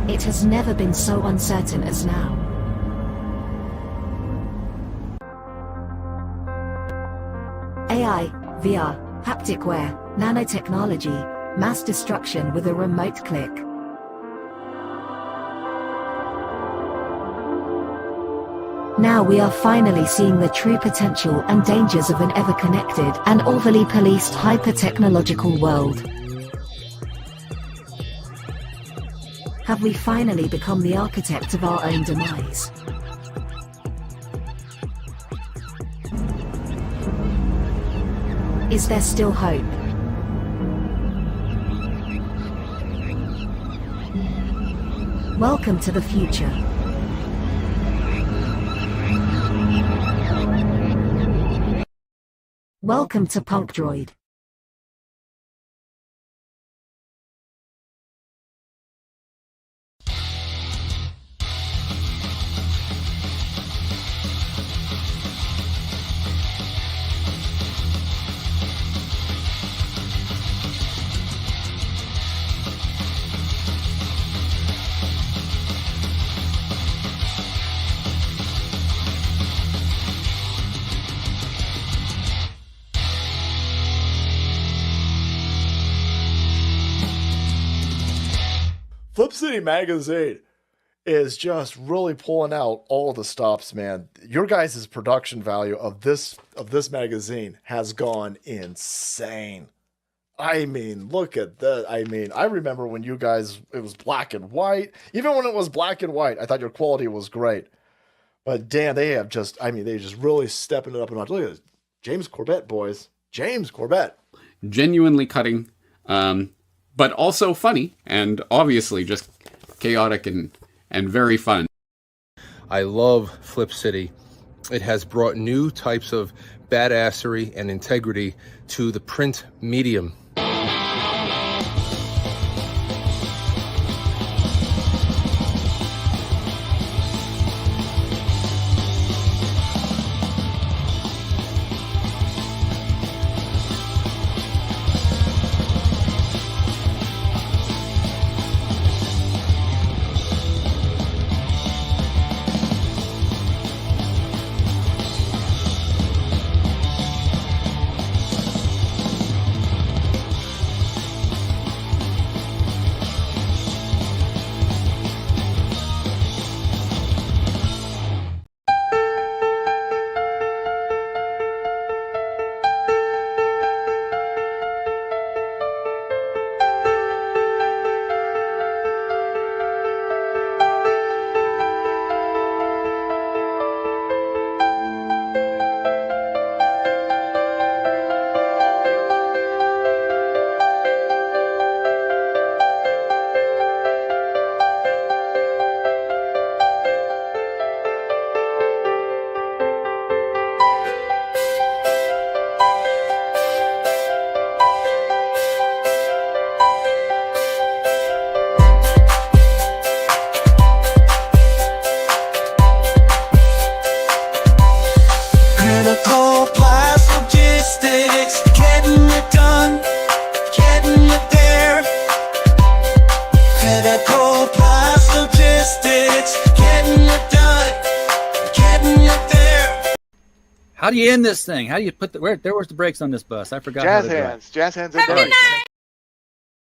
It has never been so uncertain as now. AI, VR, haptic wear, nanotechnology, mass destruction with a remote click. Now we are finally seeing the true potential and dangers of an ever-connected and overly policed hyper-technological world. Have we finally become the architect of our own demise? Is there still hope? Welcome to the future. Welcome to Punk Droid. Flip City Magazine is just really pulling out all the stops, man. Your guys' production value of this magazine has gone insane. I mean, look at that. I mean, I remember when you guys, it was black and white. Even when it was black and white, I thought your quality was great. But damn, they have just, I mean, they just really stepping it up a notch. Look at this. James Corbett, boys. James Corbett. Genuinely cutting, but also funny, and obviously just chaotic and very fun. I love Flip City. It has brought new types of badassery and integrity to the print medium. How do you end this thing? How do you put the where's the brakes on this bus? I forgot. Jazz hands. Jazz hands.